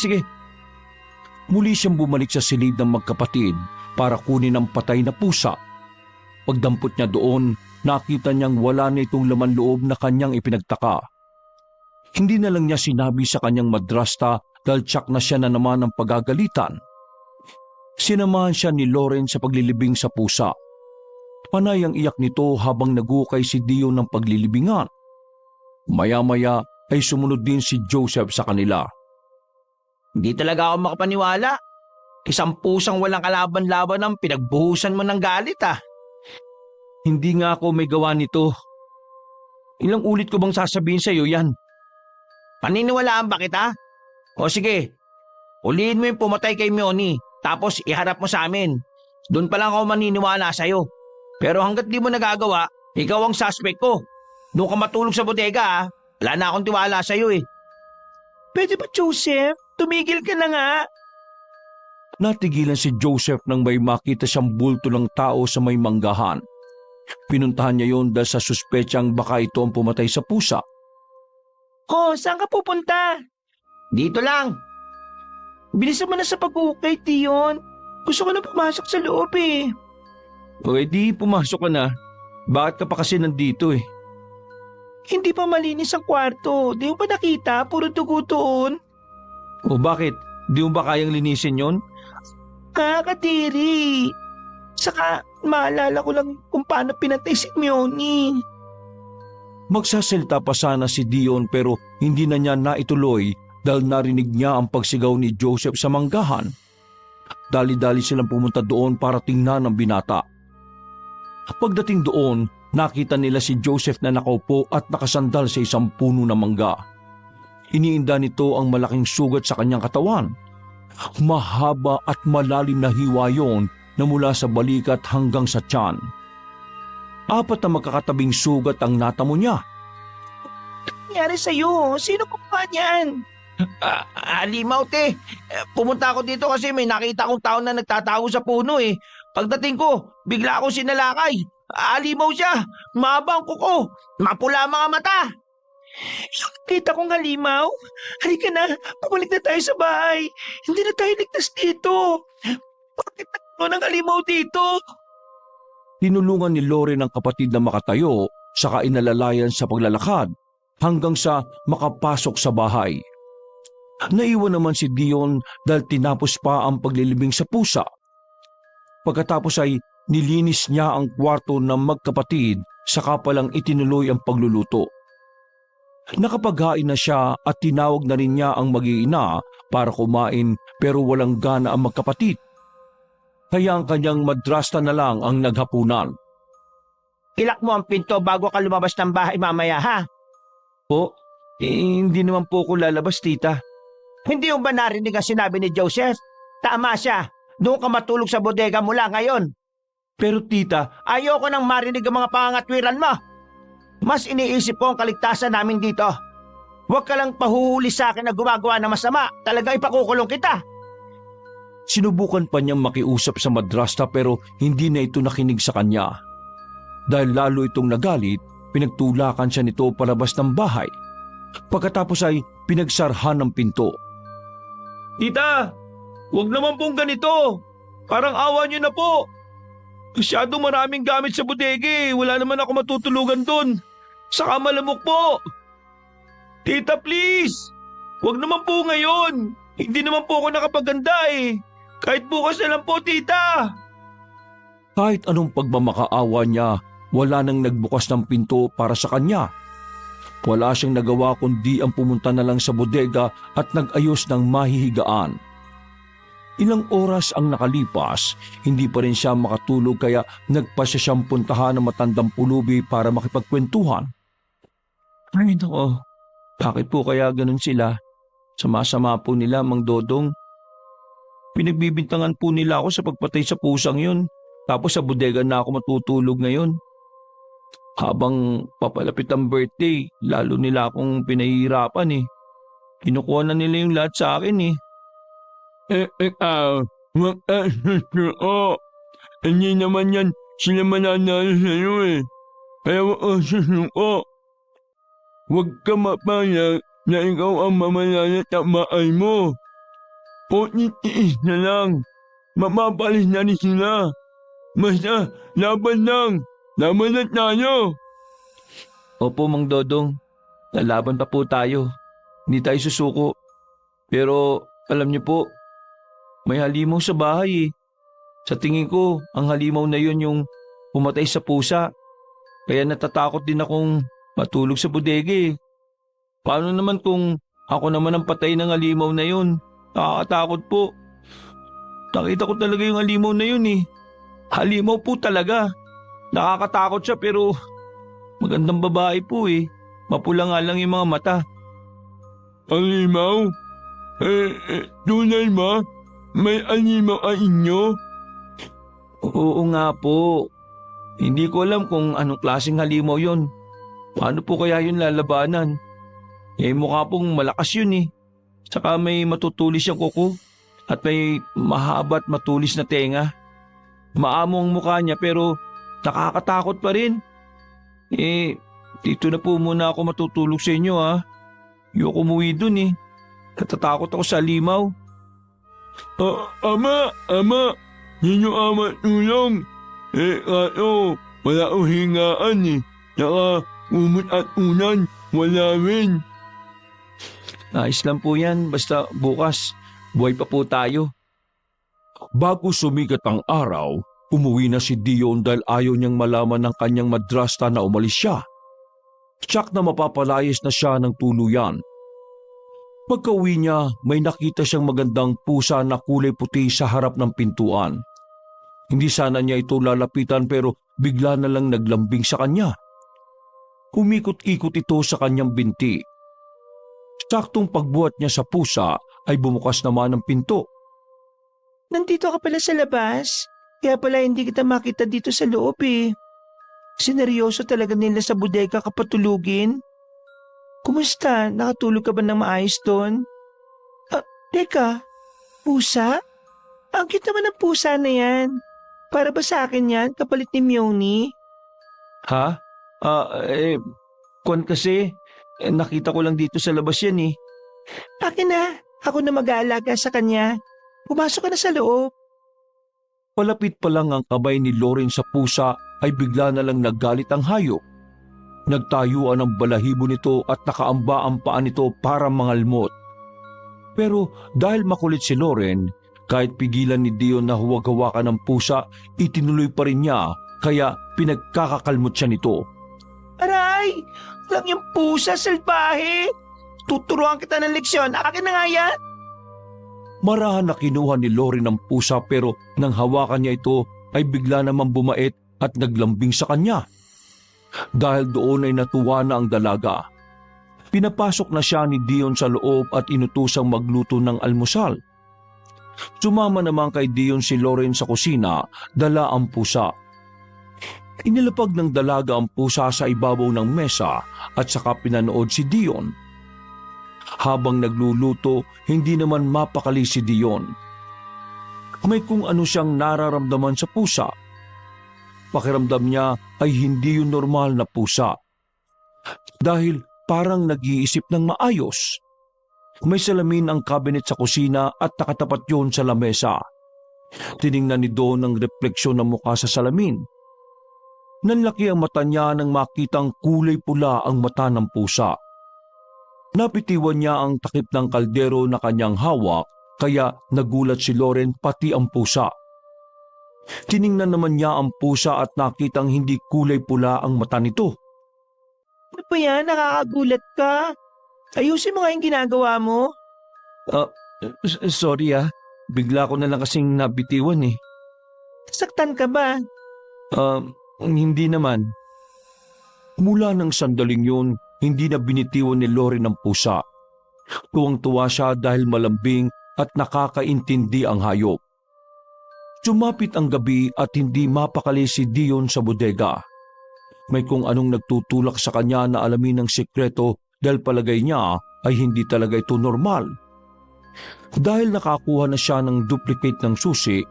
Muli siyang bumalik sa silid ng magkapatid para kunin ang patay na pusa. Pagdampot niya doon, nakita niyang wala na itong laman loob na kanyang ipinagtaka. Hindi na lang niya sinabi sa kanyang madrasta dahil tsak na siya na naman ng pagagalitan. Sinamahan siya ni Loren sa paglilibing sa pusa. Panay ang iyak nito habang nagukay si Dio ng paglilibingan. Maya-maya ay sumunod din si Joseph sa kanila. Hindi talaga ako makapaniwala. Isang pusang walang kalaban-laban ang pinagbuhusan mo ng galit ah. Hindi nga ako may gawa nito. Ilang ulit ko bang sasabihin sa iyo yan? Paniniwalaan ba kita? O sige, ulihin mo yung pumatay kay Muni, tapos iharap mo sa amin. Doon pa lang ako maniniwala sa'yo. Pero hanggat di mo nagagawa, ikaw ang suspect ko. Doon ka matulog sa bodega ah. Wala na akong tiwala sa'yo eh. Pwede ba, Joseph? Tumigil ka na nga. Natigilan si Joseph nang may makita siyang bulto ng tao sa may manggahan. Pinuntahan niya yon dahil sa suspetsang baka ito ang pumatay sa pusa. Oh, saan ka pupunta? Dito lang. Bilisan mo na sa pag-ukay, Dion. Gusto ko na pumasok sa loob eh. Okay, di pumasok ka na. Bakit ka pa kasi nandito eh? Hindi pa malinis ang kwarto. Di mo ba nakita? Puro dugo doon. O bakit? Di mo ba kayang linisin yon? Kakadiri. Saka maalala ko lang kung paano pinatay si Muni. Magsasalita pa sana si Dion pero hindi na niya naituloy dahil narinig niya ang pagsigaw ni Joseph sa manggahan. Dali-dali silang pumunta doon para tingnan ang binata. Pagdating doon, nakita nila si Joseph na nakaupo at nakasandal sa isang puno ng mangga. Iniinda nito ang malaking sugat sa kanyang katawan. Mahaba at malalim na hiwa yon na mula sa balikat hanggang sa tiyan. 4 na magkakatabing sugat ang natamo niya. Nangyari sa'yo? Sino kumuha niyan? Alimaw, te. Pumunta ako dito kasi may nakita kong tao na nagtatago sa puno eh. Pagdating ko, bigla akong sinalakay. Alimaw siya. Mahaba ang kuko. Mapula ang mga mata. Yung kita kong halimaw? Halika na, pabalik na tayo sa bahay. Hindi na tayo ligtas dito. Bakit nagkaroon ng halimaw dito? Tinulungan ni Loren ang kapatid na makatayo, saka inalalayan sa paglalakad hanggang sa makapasok sa bahay. Naiwan naman si Dion dahil tinapos pa ang paglilibing sa pusa. Pagkatapos ay nilinis niya ang kwarto ng magkapatid, saka palang itinuloy ang pagluluto. Nakapaghain na siya at tinawag na rin niya ang mag-iina para kumain pero walang gana ang magkapatid. Kaya ang kanyang madrasta na lang ang naghapunan. Ilak mo ang pinto bago ka lumabas ng bahay mamaya, ha? Po, hindi naman po ako lalabas, tita. Hindi mo ba narinig ang sinabi ni Joseph? Tama siya. Doon ka matulog sa bodega mula ngayon. Pero tita, Ayoko nang marinig ang mga pangangatwiran mo. Mas iniisip ko ang kaligtasan namin dito. Huwag ka lang pahuhuli sa akin na gumagawa ng masama. Talaga ipakukulong kita. Sinubukan pa niyang makiusap sa madrasta pero hindi na ito nakinig sa kanya. Dahil lalo itong nagalit, pinagtulakan siya nito palabas ng bahay. Pagkatapos ay pinagsarhan ng pinto. tita, wag naman pong ganito. Parang awa niyo na po. Masyado maraming gamit sa bodega eh. Wala naman ako matutulugan doon. Saka malamok po. Tita, please. Wag naman po ngayon. Hindi naman po ako nakapaganda eh. Kahit bukas na lang po, tita. Kahit anong pagmamakaawa niya, wala nang nagbukas ng pinto para sa kanya. Wala siyang nagawa kundi ang pumunta na lang sa bodega at nag-ayos ng mahihigaan. Ilang oras ang nakalipas, hindi pa rin siya makatulog kaya nagpasya siyang puntahan ng matandang pulubi para makipagkwentuhan. Ay nako, bakit po kaya ganun sila? Sama-sama po nila, Mang Dodong. Pinagbibintangan po nila ako sa pagpatay sa pusang yun. Tapos sa bodega na ako matutulog ngayon. Habang papalapit ang birthday, lalo nila akong pinahihirapan eh. Kinukuha na nila yung lahat sa akin eh. Wag ka susuko. Hindi naman yan sila mananalo sa'yo eh. Kaya wag ka susuko. Huwag ka mapayag na ikaw ang mamalayat at maay mo. O titiis na lang. Mapapalis na rin sila. Basta, laban lang. Laban na tayo. Opo, Mang Dodong. Lalaban pa po tayo. Hindi tayo susuko. Pero alam niyo po, may halimaw sa bahay eh. Sa tingin ko, ang halimaw na yun yung pumatay sa pusa. Kaya natatakot din akong matulog sa bodega eh. Paano naman kung ako naman ang patay ng halimaw na yun? Nakakatakot po. Nakita ko talaga yung halimaw na yun eh. Halimaw po talaga. Nakakatakot siya pero magandang babae po eh. Mapula nga lang yung mga mata. Alimaw? Tunay ba? May alimaw ang inyo? Oo nga po. Hindi ko alam kung anong klaseng halimaw yon. Paano po kaya yun lalabanan? Eh mukha pong malakas yun eh. Saka may matutulis yung kuko at may mahaba at matulis na tenga. Maamo ang mukha niya pero nakakatakot pa rin. Eh, dito na po muna ako matutulog sa inyo ha. Ayoko umuwi dun eh. Natatakot ako sa halimaw. Ama, yun yung ama tulong. Kaso, wala akong hingaan eh. Saka, umut at unan, wala rin. Ayos lang po yan, basta bukas, buhay pa po tayo. Bago sumikat ang araw, umuwi na si Dion dahil ayaw niyang malaman ng kanyang madrasta na umalis siya. Tsak na mapapalayas na siya ng tuluyan. Pagka-uwi niya, may nakita siyang magandang pusa na kulay puti sa harap ng pintuan. Hindi sana niya ito lalapitan pero bigla na lang naglambing sa kanya. Umikot-ikot ito sa kanyang binti. Saktong pagbuhat niya sa pusa ay bumukas naman ang pinto. Nandito ka pala sa labas? Kaya pala hindi kita makita dito sa loob eh. Sineryoso talaga nila sa bodega kapatulugin? Kumusta? Nakatulog ka ba ng maayos doon? Teka, pusa? Ang cute naman ng pusa na yan. Para ba sa akin yan, kapalit ni Mioni? Ha? Kwan kasi, nakita ko lang dito sa labas yan eh. Akin na, ako na mag-aalaga sa kanya. Pumasok ka na sa loob. Palapit pa lang ang kamay ni Loren sa pusa ay bigla na lang naggalit ang hayop. Nagtayuan ang balahibo nito at nakaamba ang paa nito para mangalmot. Pero dahil makulit si Loren, kahit pigilan ni Dion na huwag hawakan ng pusa, itinuloy pa rin niya kaya pinagkakakalmot siya nito. Aray! Lang yung pusa, salbahe! Tuturuan kita ng leksyon. Akin na nga yan! Marahan na kinuha ni Loren ang pusa pero nang hawakan niya ito ay bigla namang bumait at naglambing sa kanya. Dahil doon ay natuwa na ang dalaga. Pinapasok na siya ni Dion sa loob at inutusang magluto ng almusal. Sumama naman kay Dion si Loren sa kusina, dala ang pusa. Inilapag ng dalaga ang pusa sa ibabaw ng mesa at saka pinanood si Dion. Habang nagluluto, hindi naman mapakali si Dion. May kung ano siyang nararamdaman sa pusa. Pakiramdam niya ay hindi yung normal na pusa. Dahil parang nag-iisip ng maayos. May salamin ang cabinet sa kusina at nakatapat yun sa lamesa. Tiningnan ni Don ang refleksyon ng mukha sa salamin. Nanlaki ang mata niya nang makitang kulay pula ang mata ng pusa. Napitiwan niya ang takip ng kaldero na kanyang hawak kaya nagulat si Loren pati ang pusa. Tiningnan naman niya ang pusa at nakitang hindi kulay pula ang mata nito. Ano ba yan? Nakakagulat ka. Ayusin mo nga yung ginagawa mo. Sorry bigla ko na lang kasing nabitiwan eh. Saktan ka ba? Hindi naman. Mula ng sandaling yun, hindi na binitiwan ni Loren ang pusa. Tuwang-tuwa siya dahil malambing at nakakaintindi ang hayop. Sumapit ang gabi at hindi mapakali si Dion sa bodega. May kung anong nagtutulak sa kanya na alamin ng sikreto dahil palagay niya ay hindi talaga ito normal. Dahil nakakuha na siya ng duplicate ng susi,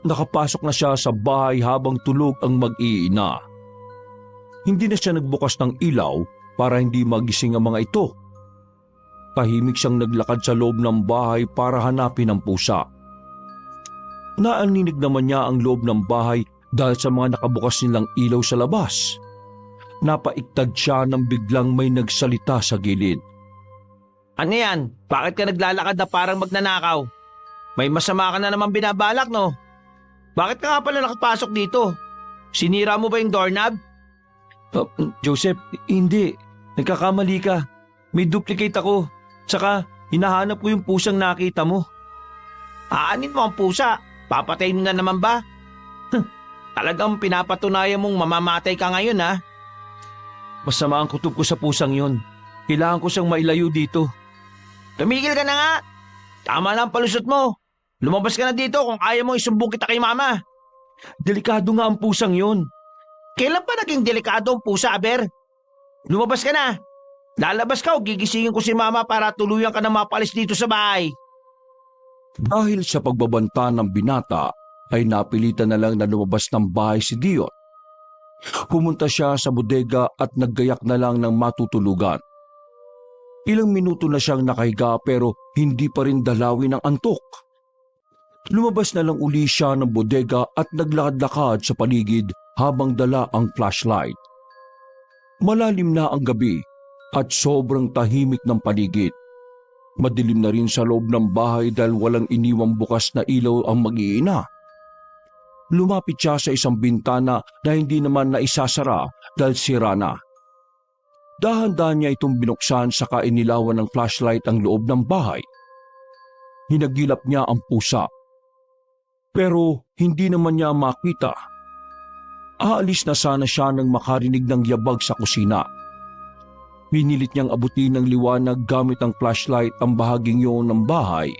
nakapasok na siya sa bahay habang tulog ang mag-iina. Hindi na siya nagbukas ng ilaw para hindi magising ang mga ito. Tahimik siyang naglakad sa loob ng bahay para hanapin ang pusa. Naaninig naman niya ang loob ng bahay dahil sa mga nakabukas nilang ilaw sa labas. Napaiktad siya nang biglang may nagsalita sa gilid. Ano yan? Bakit ka naglalakad na parang magnanakaw? May masama ka na naman binabalak, no? Bakit ka nga pala nakapasok dito? Sinira mo ba yung doorknob? Joseph, hindi. Nagkakamali ka. May duplicate ako. Tsaka, hinahanap ko yung pusang nakita mo. Aanin mo ang pusa. Papatayin mo na naman ba? Talagang pinapatunayan mong mamamatay ka ngayon, ha? Masama ang kutob ko sa pusang yon. Kailangan ko siyang mailayo dito. Tumigil ka na nga. Tama na ang palusot mo. Lumabas ka na dito kung kaya mo isumbong kita kay mama. Delikado nga ang pusang yon. Kailan pa naging delikado ang pusa, Aber? Lumabas ka na. Lalabas ka o gigisingin ko si mama para tuluyan ka na mapalis dito sa bahay. Dahil sa pagbabanta ng binata, ay napilitan na lang na lumabas ng bahay si Dion. Pumunta siya sa bodega at naggayak na lang ng matutulugan. Ilang minuto na siyang nakahiga pero hindi pa rin dalawin ang antok. Lumabas na lang uli siya ng bodega at naglakad-lakad sa paligid habang dala ang flashlight. Malalim na ang gabi at sobrang tahimik ng paligid. Madilim na rin sa loob ng bahay dahil walang iniwang bukas na ilaw ang mag-iina. Lumapit siya sa isang bintana na hindi naman naisasara dahil sira na. Dahan-dahan niya itong binuksan saka inilawan ng flashlight ang loob ng bahay. Hinagilap niya ang pusa. Pero hindi naman niya makita. Aalis na sana siya nang makarinig ng yabag sa kusina. Pinilit niyang abutin ng liwanag gamit ang flashlight ang bahaging yun ng bahay.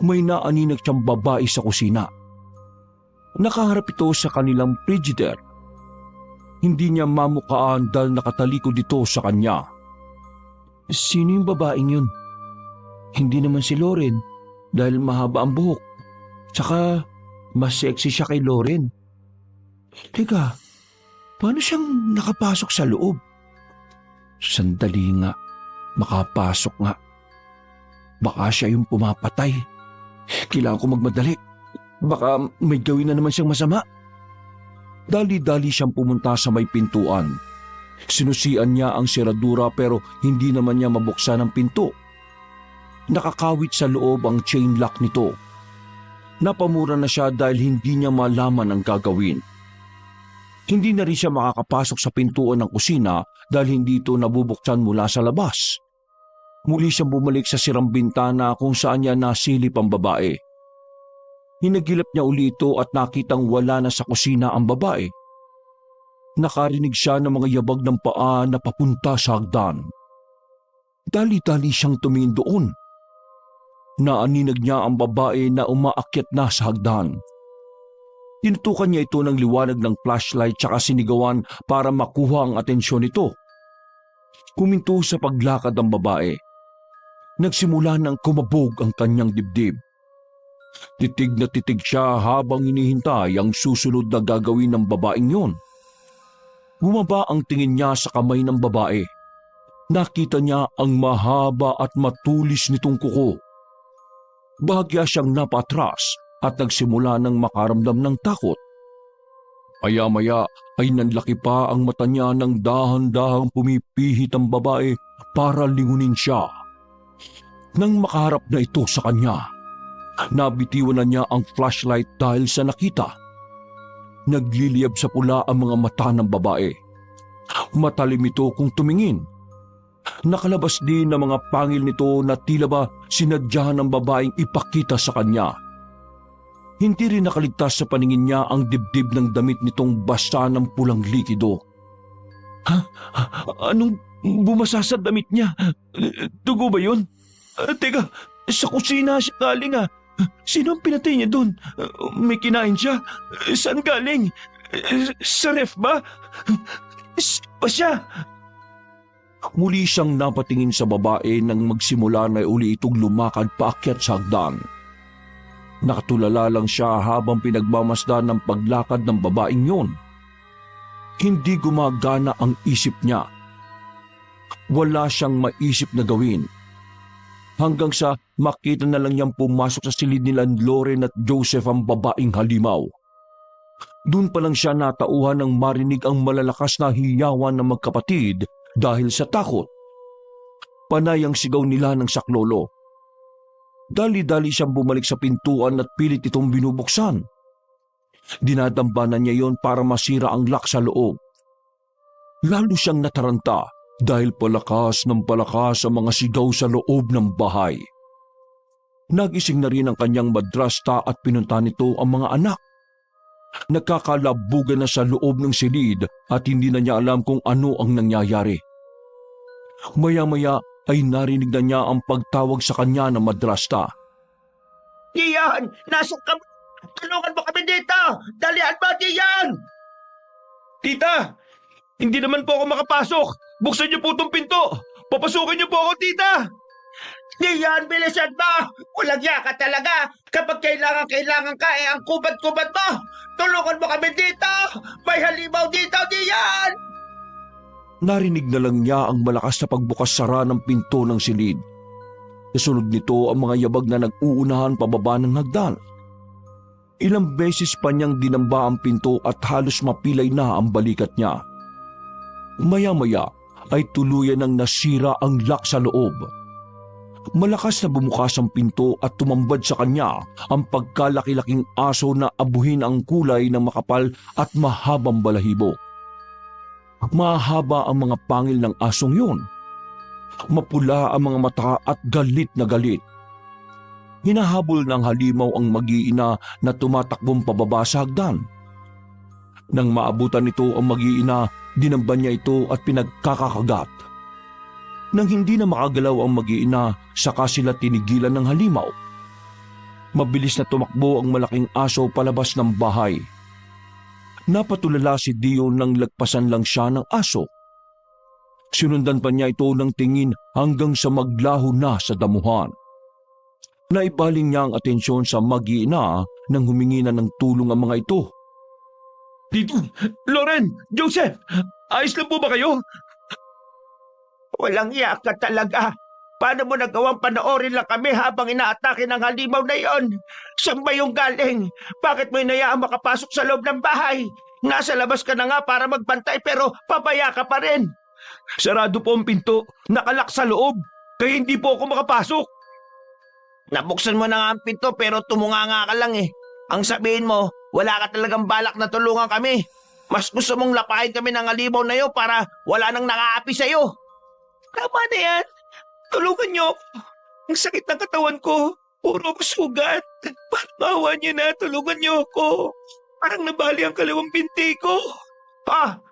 May naaninag siyang babae sa kusina. Nakaharap ito sa kanilang frigidaire. Hindi niya mamukaan dahil nakatalikod dito sa kanya. Sino yung babaeng yun? Hindi naman si Loren dahil mahaba ang buhok. Tsaka mas sexy siya kay Loren. Teka, paano siyang nakapasok sa loob? Sandali nga, makapasok nga. Baka siya yung pumapatay. Kailangan ko magmadali. Baka may gawin na naman siyang masama. Dali-dali siyang pumunta sa may pintuan. Sinusian niya ang seradura pero hindi naman niya mabuksan ang pinto. Nakakawit sa loob ang chain lock nito. Napamura na siya dahil hindi niya malaman ang gagawin. Hindi na rin siya makakapasok sa pintuan ng kusina dahil hindi ito nabubuksan mula sa labas. Muli siyang bumalik sa sirang bintana kung saan niya nasilip ang babae. Hinagilap niya uli ito at nakitang wala na sa kusina ang babae. Nakarinig siya ng mga yabag ng paa na papunta sa hagdan. Dali-dali siyang tumingin doon. Naaninag niya ang babae na umaakyat na sa hagdan. Tinutukan niya ito ng liwanag ng flashlight tsaka sinigawan para makuha ang atensyon nito. Kuminto sa paglakad ang babae. Nagsimula ng kumabog ang kanyang dibdib. Titig na titig siya habang hinihintay ang susunod na gagawin ng babaeng yon. Bumaba ang tingin niya sa kamay ng babae. Nakita niya ang mahaba at matulis nitong kuko. Bahagya siyang napatras at nagsimula ng makaramdam ng takot. Maya-maya ay nanlaki pa ang mata niya nang dahan-dahang pumipihit ang babae para lingunin siya. Nang makaharap na ito sa kanya, nabitiwan na niya ang flashlight dahil sa nakita. Nagliliyab sa pula ang mga mata ng babae. Matalim ito kung tumingin. Nakalabas din ng mga pangil nito na tila ba sinadyahan ng babaeng ipakita sa kanya. Hindi rin nakaligtas sa paningin niya ang dibdib ng damit nitong basa ng pulang likido. Anong bumasa sa damit niya? Dugo ba yun? Teka, sa kusina siya galing ah. Sino ang pinatay niya doon? May kinain siya? Saan galing? Sa ref ba? Pa siya? Muli siyang napatingin sa babae nang magsimula na uli itong lumakad paakyat sa hagdan. Nakatulala lang siya habang pinagmamasdan ng paglakad ng babaeng yon. Hindi gumagana ang isip niya. Wala siyang maisip na gawin. Hanggang sa makita na lang niyang pumasok sa silid nila Loren at Joseph ang babaeng halimaw. Doon pa lang siya natauhan nang marinig ang malalakas na hiyawan ng magkapatid dahil sa takot. Panay ang sigaw nila ng saklolo. Dali-dali siyang bumalik sa pintuan at pilit itong binubuksan. Dinadambanan niya yon para masira ang lock sa loob. Lalo siyang nataranta dahil palakas ng palakas ang mga sigaw sa loob ng bahay. Nagising na rin ang kanyang madrasta at pinunta nito ang mga anak. Nagkakalabugan na sa loob ng silid at hindi na niya alam kung ano ang nangyayari. Maya-maya ay narinig na niya ang pagtawag sa kanya ng madrasta. Diyan! Nasok ka! Tulungan mo kami dito! Dalihan mo, Diyan! Tita! Hindi naman po ako makapasok! Buksan niyo po itong pinto! Papasukin niyo po ako, tita! Diyan, bilisan mo! Walang yaka talaga! Kapag kailangan ka, ang kubad-kubad mo! Tulungan mo kami dito! May halimaw dito, Diyan! Narinig na lang niya ang malakas na pagbukas-sara ng pinto ng silid. Kasunod nito ang mga yabag na nag-uunahan pababa ng hagdan. Ilang beses pa niyang dinamba ang pinto at halos mapilay na ang balikat niya. Maya-maya ay tuluyan ng nasira ang lock sa loob. Malakas na bumukas ang pinto at tumambad sa kanya ang pagkalaki-laking aso na abuhin ang kulay ng makapal at mahabang balahibo. Mahaba ang mga pangil ng asong yun. Mapula ang mga mata at galit na galit. Hinahabol ng halimaw ang mag-iina na tumatakbong pababa sa hagdan. Nang maabutan nito ang mag-iina, dinamban niya ito at pinagkakakagat. Nang hindi na makagalaw ang mag-iina, saka sila tinigilan ng halimaw. Mabilis na tumakbo ang malaking aso palabas ng bahay. Napatulala si Dio nang lagpasan lang siya ng aso. Sinundan pa niya ito ng tingin hanggang sa maglaho na sa damuhan. Naibaling niya ang atensyon sa mag-iina nang humingi na ng tulong ang mga ito. Dito, Loren, Joseph, ayos lang po ba kayo? Walang iya ka talaga. Paano mo nagawang panoorin lang kami habang inaatake ng halimaw na iyon? Saan ba yung galing? Bakit mo inayaang makapasok sa loob ng bahay? Nasa labas ka na nga para magbantay pero pabaya ka pa rin. Sarado po ang pinto, nakalak sa loob, kaya hindi po ako makapasok. Nabuksan mo na nga ang pinto pero tumunganga ka lang eh. Ang sabihin mo, wala ka talagang balak na tulungan kami. Mas gusto mong lapain kami ng halimaw na iyo para wala nang nakaapi sa'yo. Tama na yan. Tulungan niyo ako. Ang sakit ng katawan ko. Puro masugat. Maawa niyo na. Tulungan niyo ako. Parang nabali ang kalawang binti ko.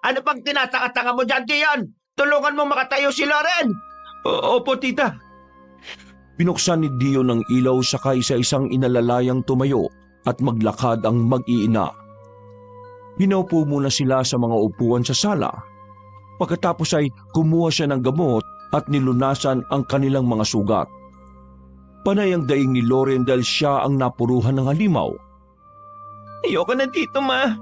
Ano pang tinatanga-tanga mo dyan, Dion? Tulungan mo makatayo si Loren. Opo, tita. Binuksan ni Dio ng ilaw saka isa-isang inalalayang tumayo at maglakad ang mag-iina. Pinaupo muna sila sa mga upuan sa sala. Pagkatapos ay kumuha siya ng gamot at nilunasan ang kanilang mga sugat. Panay ang daing ni Loren dahil siya ang napuruhan ng halimaw. Ayoko na dito, ma.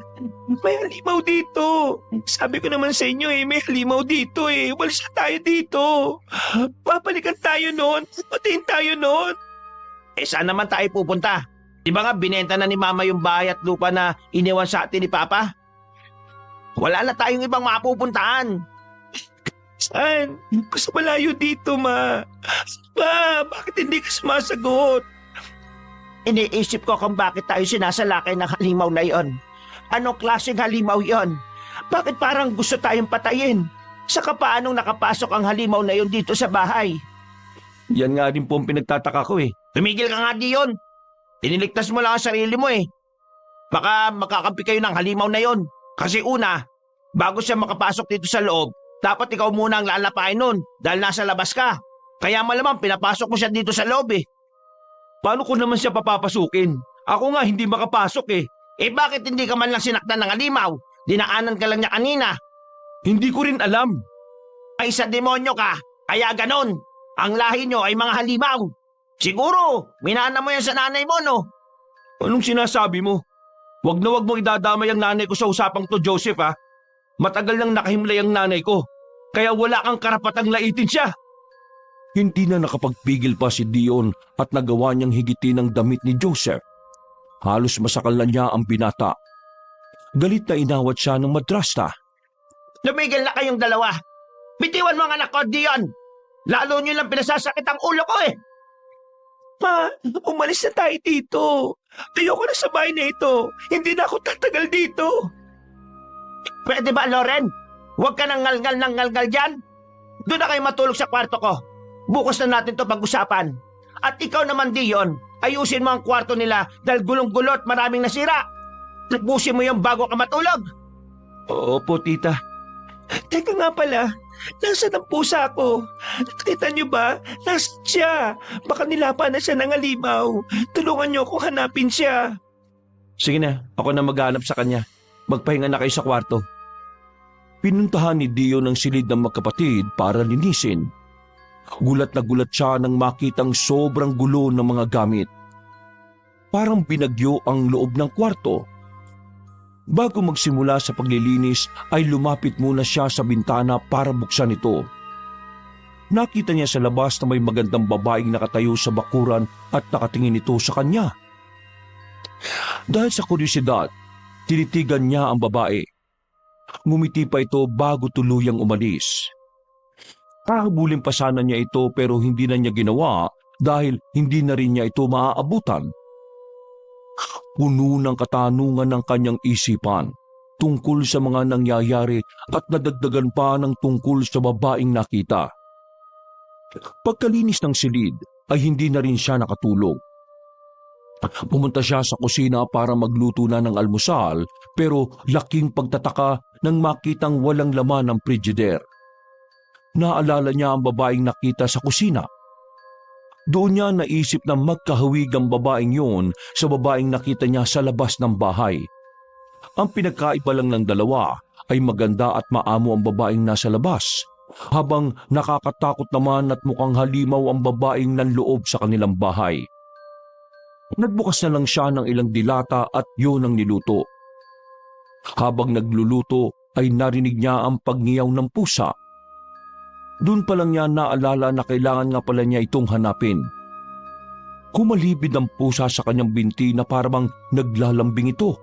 May halimaw dito. Sabi ko naman sa inyo may halimaw dito eh. Walis na tayo dito. Papalikan tayo noon. Patayin tayo noon. Saan naman tayo pupunta? Di ba nga binenta na ni Mama yung bahay at lupa na iniwan sa atin ni Papa? Wala na tayong ibang mapupuntahan. Saan? Gusto malayo dito, ma. Ma, bakit hindi ka sumasagot? Iniisip ko kung bakit tayo sinasalakay ng halimaw na yon. Anong klaseng halimaw yon? Bakit parang gusto tayong patayin? Saka paanong nakapasok ang halimaw na yon dito sa bahay? Yan nga din po ang pinagtataka ko eh. Tumigil ka nga Dion. Iniligtas mo lang ang sarili mo eh. Baka makakampi kayo ng halimaw na yon. Kasi una, bago siya makapasok dito sa loob, dapat ikaw muna ang lalapain nun dahil nasa labas ka. Kaya malamang pinapasok mo siya dito sa loob eh. Paano ko naman siya papapasukin? Ako nga hindi makapasok eh. Bakit hindi ka man lang sinaktan ng halimaw? Dinaanan ka lang niya kanina. Hindi ko rin alam. Ay sa demonyo ka, kaya ganon. Ang lahi nyo ay mga halimaw. Siguro, minana mo yan sa nanay mo, no? Anong sinasabi mo? Wag na wag mo idadamay ang nanay ko sa usapang to, Joseph, ha? Matagal nang nakahimlay ang nanay ko. Kaya wala kang karapatang laitin siya. Hindi na nakapagpigil pa si Dion at nagawa niyang higitin ang damit ni Joseph. Halos masakal na niya ang binata. Galit na inawat siya ng madrasta. Lumigil na kayong dalawa. Bitiwan mo ang anak ko, Dion. Lalo nyo lang pinasasakit ang ulo ko eh. Ma, umalis na tayo dito. Ayoko na sa bahay na ito. Hindi na ako tatagal dito. Pwede ba, Loren? Huwag ka nang ngalgal dyan. Doon na kayo matulog sa kwarto ko. Bukas na natin to pag-usapan. At ikaw naman, Dion, ayusin mo ang kwarto nila dahil gulong-gulo at maraming nasira. Tapusin mo yung bago ka matulog. Opo, tita. Teka nga pala, nasaan ang pusa ko? Nakita niyo ba? Nasaan siya? Baka nilapan na siya ng halimaw. Tulungan niyo akong hanapin siya. Sige na, ako na maghanap sa kanya. Magpahinga na kayo sa kwarto. Pinuntahan ni Dion ang silid ng magkapatid para linisin. Gulat na gulat siya nang makitang sobrang gulo ng mga gamit. Parang binagyo ang loob ng kwarto. Bago magsimula sa paglilinis ay lumapit muna siya sa bintana para buksan ito. Nakita niya sa labas na may magandang babaeng nakatayo sa bakuran at nakatingin ito sa kanya. Dahil sa kuryosidad, tinitigan niya ang babae. Ngumiti pa ito bago tuluyang umalis. Kahabulin pa sana niya ito pero hindi na niya ginawa dahil hindi na rin niya ito maaabutan. Puno ng katanungan ng kanyang isipan. tungkol sa mga nangyayari at nadagdagan pa ng tungkol sa babaeng nakita. Pagkalinis ng silid ay hindi na rin siya nakatulog. Pumunta siya sa kusina para magluto na ng almusal pero laking pagtataka nang makitang walang laman ng frigider. Naalala niya ang babaeng nakita sa kusina. Doon niya naisip na magkahawig ang babaeng yun sa babaeng nakita niya sa labas ng bahay. Ang pinagkaiba lang ng dalawa ay maganda at maamo ang babaeng nasa labas, habang nakakatakot naman at mukhang halimaw ang babaeng nanloob sa kanilang bahay. Nagbukas na lang siya ng ilang dilata at yun ang niluto. Habang nagluluto ay narinig niya ang pagngiyaw ng pusa. Doon pa lang niya naalala na kailangan nga pala niya itong hanapin. Kumalibid ang pusa sa kanyang binti na parang naglalambing ito.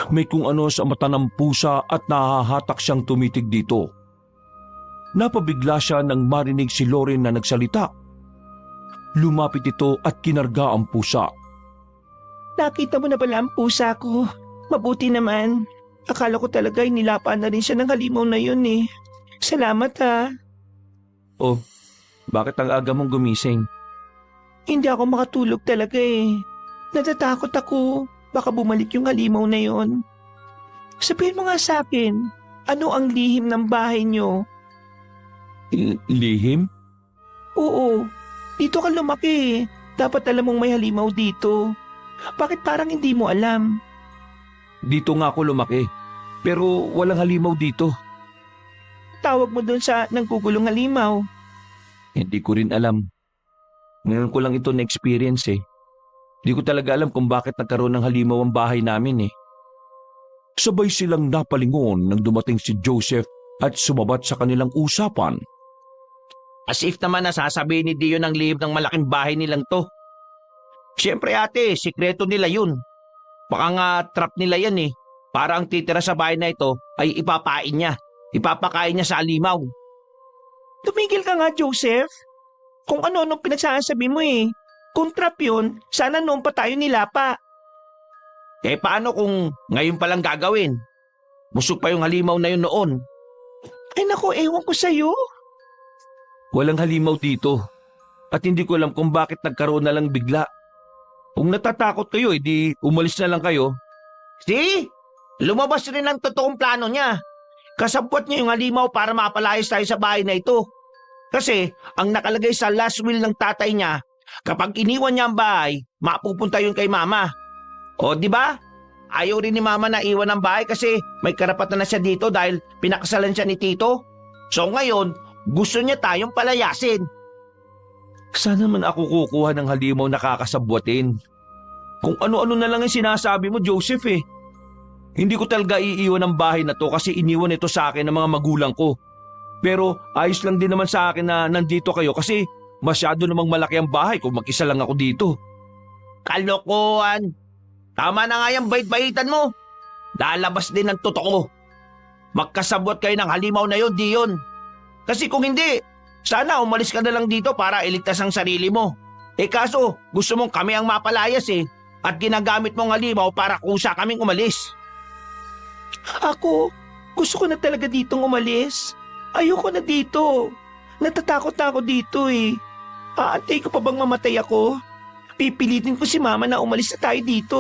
May kung ano sa mata ng pusa at nahahatak siyang tumitig dito. Napabigla siya nang marinig si Loren na nagsalita. Lumapit ito at kinarga ang pusa. Nakita mo na pala ang pusa ko. Mabuti naman. Akala ko talaga inilapa na rin siya ng halimaw na yun eh. Salamat ha. Oh, bakit ang aga mong gumising? Hindi ako makatulog talaga eh. Natatakot ako. Baka bumalik yung halimaw na yon. Sabihin mo nga sa akin, ano ang lihim ng bahay niyo? Lihim? Oo, dito ka lumaki eh. Dapat alam mong may halimaw dito. Bakit parang hindi mo alam? Dito nga ako lumaki, pero walang halimaw dito. Tawag mo dun sa nanggugulong halimaw. Hindi ko rin alam. Ngayon ko lang ito na-experience eh. Hindi ko talaga alam kung bakit nagkaroon ng halimaw ang bahay namin eh. Sabay silang napalingon nang dumating si Joseph at sumabat sa kanilang usapan. As if naman nasasabihin ni Dio ng lihim ng malaking bahay nilang to. Siyempre ate, sikreto nila yun. Baka nga trap nila yan eh. Para ang titira sa bahay na ito ay ipapain niya. Ipapakain niya sa alimaw. Tumigil ka nga, Joseph. Kung ano-anong pinagsasabi mo eh. Kung trap yun, sana noon pa tayo nilapa. Eh paano kung ngayon palang gagawin? Busog pa yung halimaw na yun noon. Ay nako, ewan ko sa'yo. Walang halimaw dito. At hindi ko alam kung bakit nagkaroon na lang bigla. Kung natatakot kayo, edi umalis na lang kayo. See? Lumabas rin ang totoong plano niya. Kasabwat niya yung halimaw para mapalayas tayo sa bahay na ito. Kasi ang nakalagay sa last will ng tatay niya, kapag iniwan niya ang bahay, mapupunta yun kay mama. O di ba? Ayaw rin ni mama na iwan ang bahay kasi may karapatan na siya dito dahil pinakasalan siya ni Tito. So ngayon, gusto niya tayong palayasin. Sana man ako kukuha ng halimaw na kakasabwatin. Kung ano-ano na lang ang sinasabi mo, Joseph eh. Hindi ko talaga iiwan ang bahay na to kasi iniwan ito sa akin ng mga magulang ko. Pero ayos lang din naman sa akin na nandito kayo kasi masyado namang malaki ang bahay kung mag-isa lang ako dito. Kalokohan! Tama na nga yung bait-baitan mo. Lalabas din ang totoo. Magkasabwat kayo ng halimaw na yun, di yun. Kasi kung hindi, sana umalis ka na lang dito para iligtas ang sarili mo. Eh kaso, gusto mong kami ang mapalayas eh. At ginagamit mong halimaw para kusa kaming umalis. Ako, gusto ko na talaga ditong umalis. Ayoko na dito. Natatakot na ako dito eh. Aantay ko pa bang mamatay ako? Pipilitin ko si mama na umalis na tayo dito.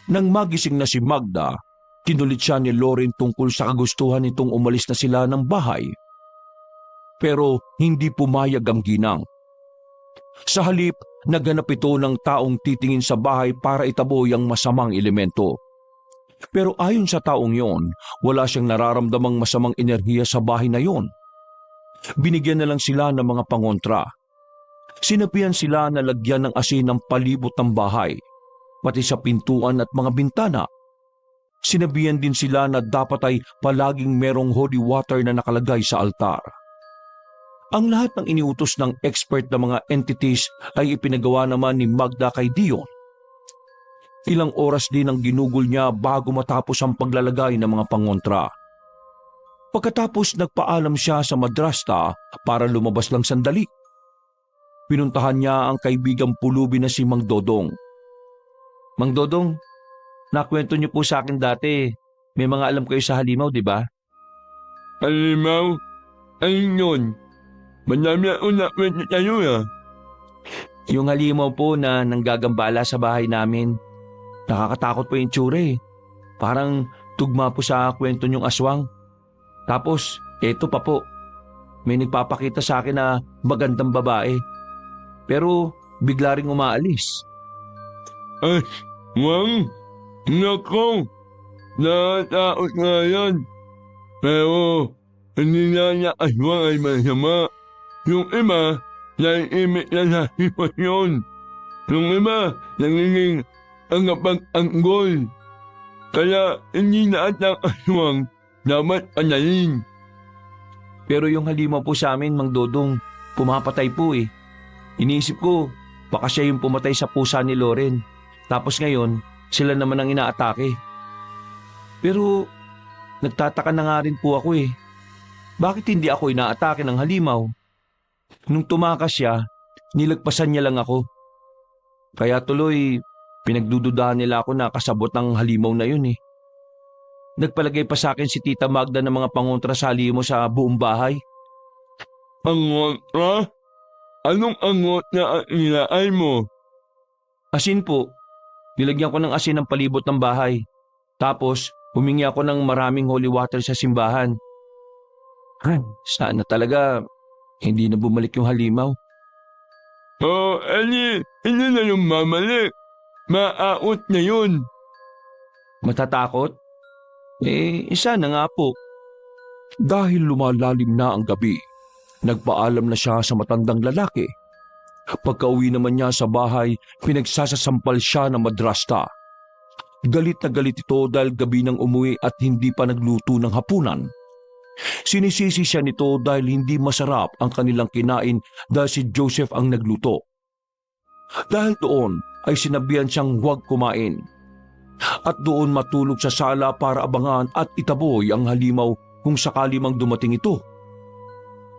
Nang magising na si Magda, kinulit siya ni Loren tungkol sa kagustuhan nitong umalis na sila ng bahay. Pero hindi pumayag ang ginang. Sa halip, naghanap ito ng taong titingin sa bahay para itaboy ang masamang elemento. Pero ayon sa taong yon, wala siyang nararamdamang masamang enerhiya sa bahay na yon. Binigyan na lang sila ng mga pangontra. Sinabihan sila na lagyan ng asin ng palibot ng bahay, pati sa pintuan at mga bintana. Sinabihan din sila na dapat ay palaging merong holy water na nakalagay sa altar. Ang lahat ng iniutos ng expert na mga entities ay ipinagawa naman ni Magda kay Dion. Ilang oras din ang ginugol niya bago matapos ang paglalagay ng mga pangontra. Pagkatapos nagpaalam siya sa madrasta para lumabas lang sandali. Pinuntahan niya ang kaibigang pulubi na si Mang Dodong. Mang Dodong, nakwento niyo po sa akin dati, may mga alam kayo sa halimaw, di ba? Halimaw? Ayun yun. Madami ako nakwento sa'yo ah. Yung halimaw po na nanggagambala sa bahay namin. Nakakatakot po yung tsura eh. Parang tugma po sa kwento niyong aswang. Tapos, eto pa po. May nagpapakita sa akin na magandang babae. Pero bigla ring umaalis. Aswang? Nako! Nakatakot nga yan. Pero, hindi na niya aswang ay masama. Yung iba, naiimik na sa sitwasyon. Yung iba, nagiging angapag-anggol. Kaya hindi na at ang aswang dapat panayin. Pero yung halimaw po sa amin, Mang Dodong, pumapatay po eh. Iniisip ko, baka siya yung pumatay sa pusa ni Loren. Tapos ngayon, sila naman ang inaatake. Pero, nagtataka na nga rin po ako eh. Bakit hindi ako inaatake ng halimaw? Nung tumakas siya, nilagpasan niya lang ako. Kaya tuloy, pinagdududahan nila ako na kasabot ng halimaw na yun eh. Nagpalagay pa sa akin si Tita Magda ng mga pangontra sa halimaw sa buong bahay. Angotra? Anong angot na nilaay mo? Asin po. Nilagyan ko ng asin ang palibot ng bahay. Tapos, humingi ako ng maraming holy water sa simbahan. Sana talaga hindi na bumalik yung halimaw. Hindi na yung mamalik. Maaot na yun. Matatakot? Isa na nga po. Dahil lumalalim na ang gabi, nagpaalam na siya sa matandang lalaki. Pagka-uwi naman niya sa bahay, pinagsasasampal siya ng madrasta. Galit na galit ito dahil gabi nang umuwi at hindi pa nagluto ng hapunan. Sinisisi siya nito dahil hindi masarap ang kanilang kinain dahil si Joseph ang nagluto. Dahil doon ay sinabihan siyang huwag kumain. At doon matulog sa sala para abangan at itaboy ang halimaw kung sakali mang dumating ito.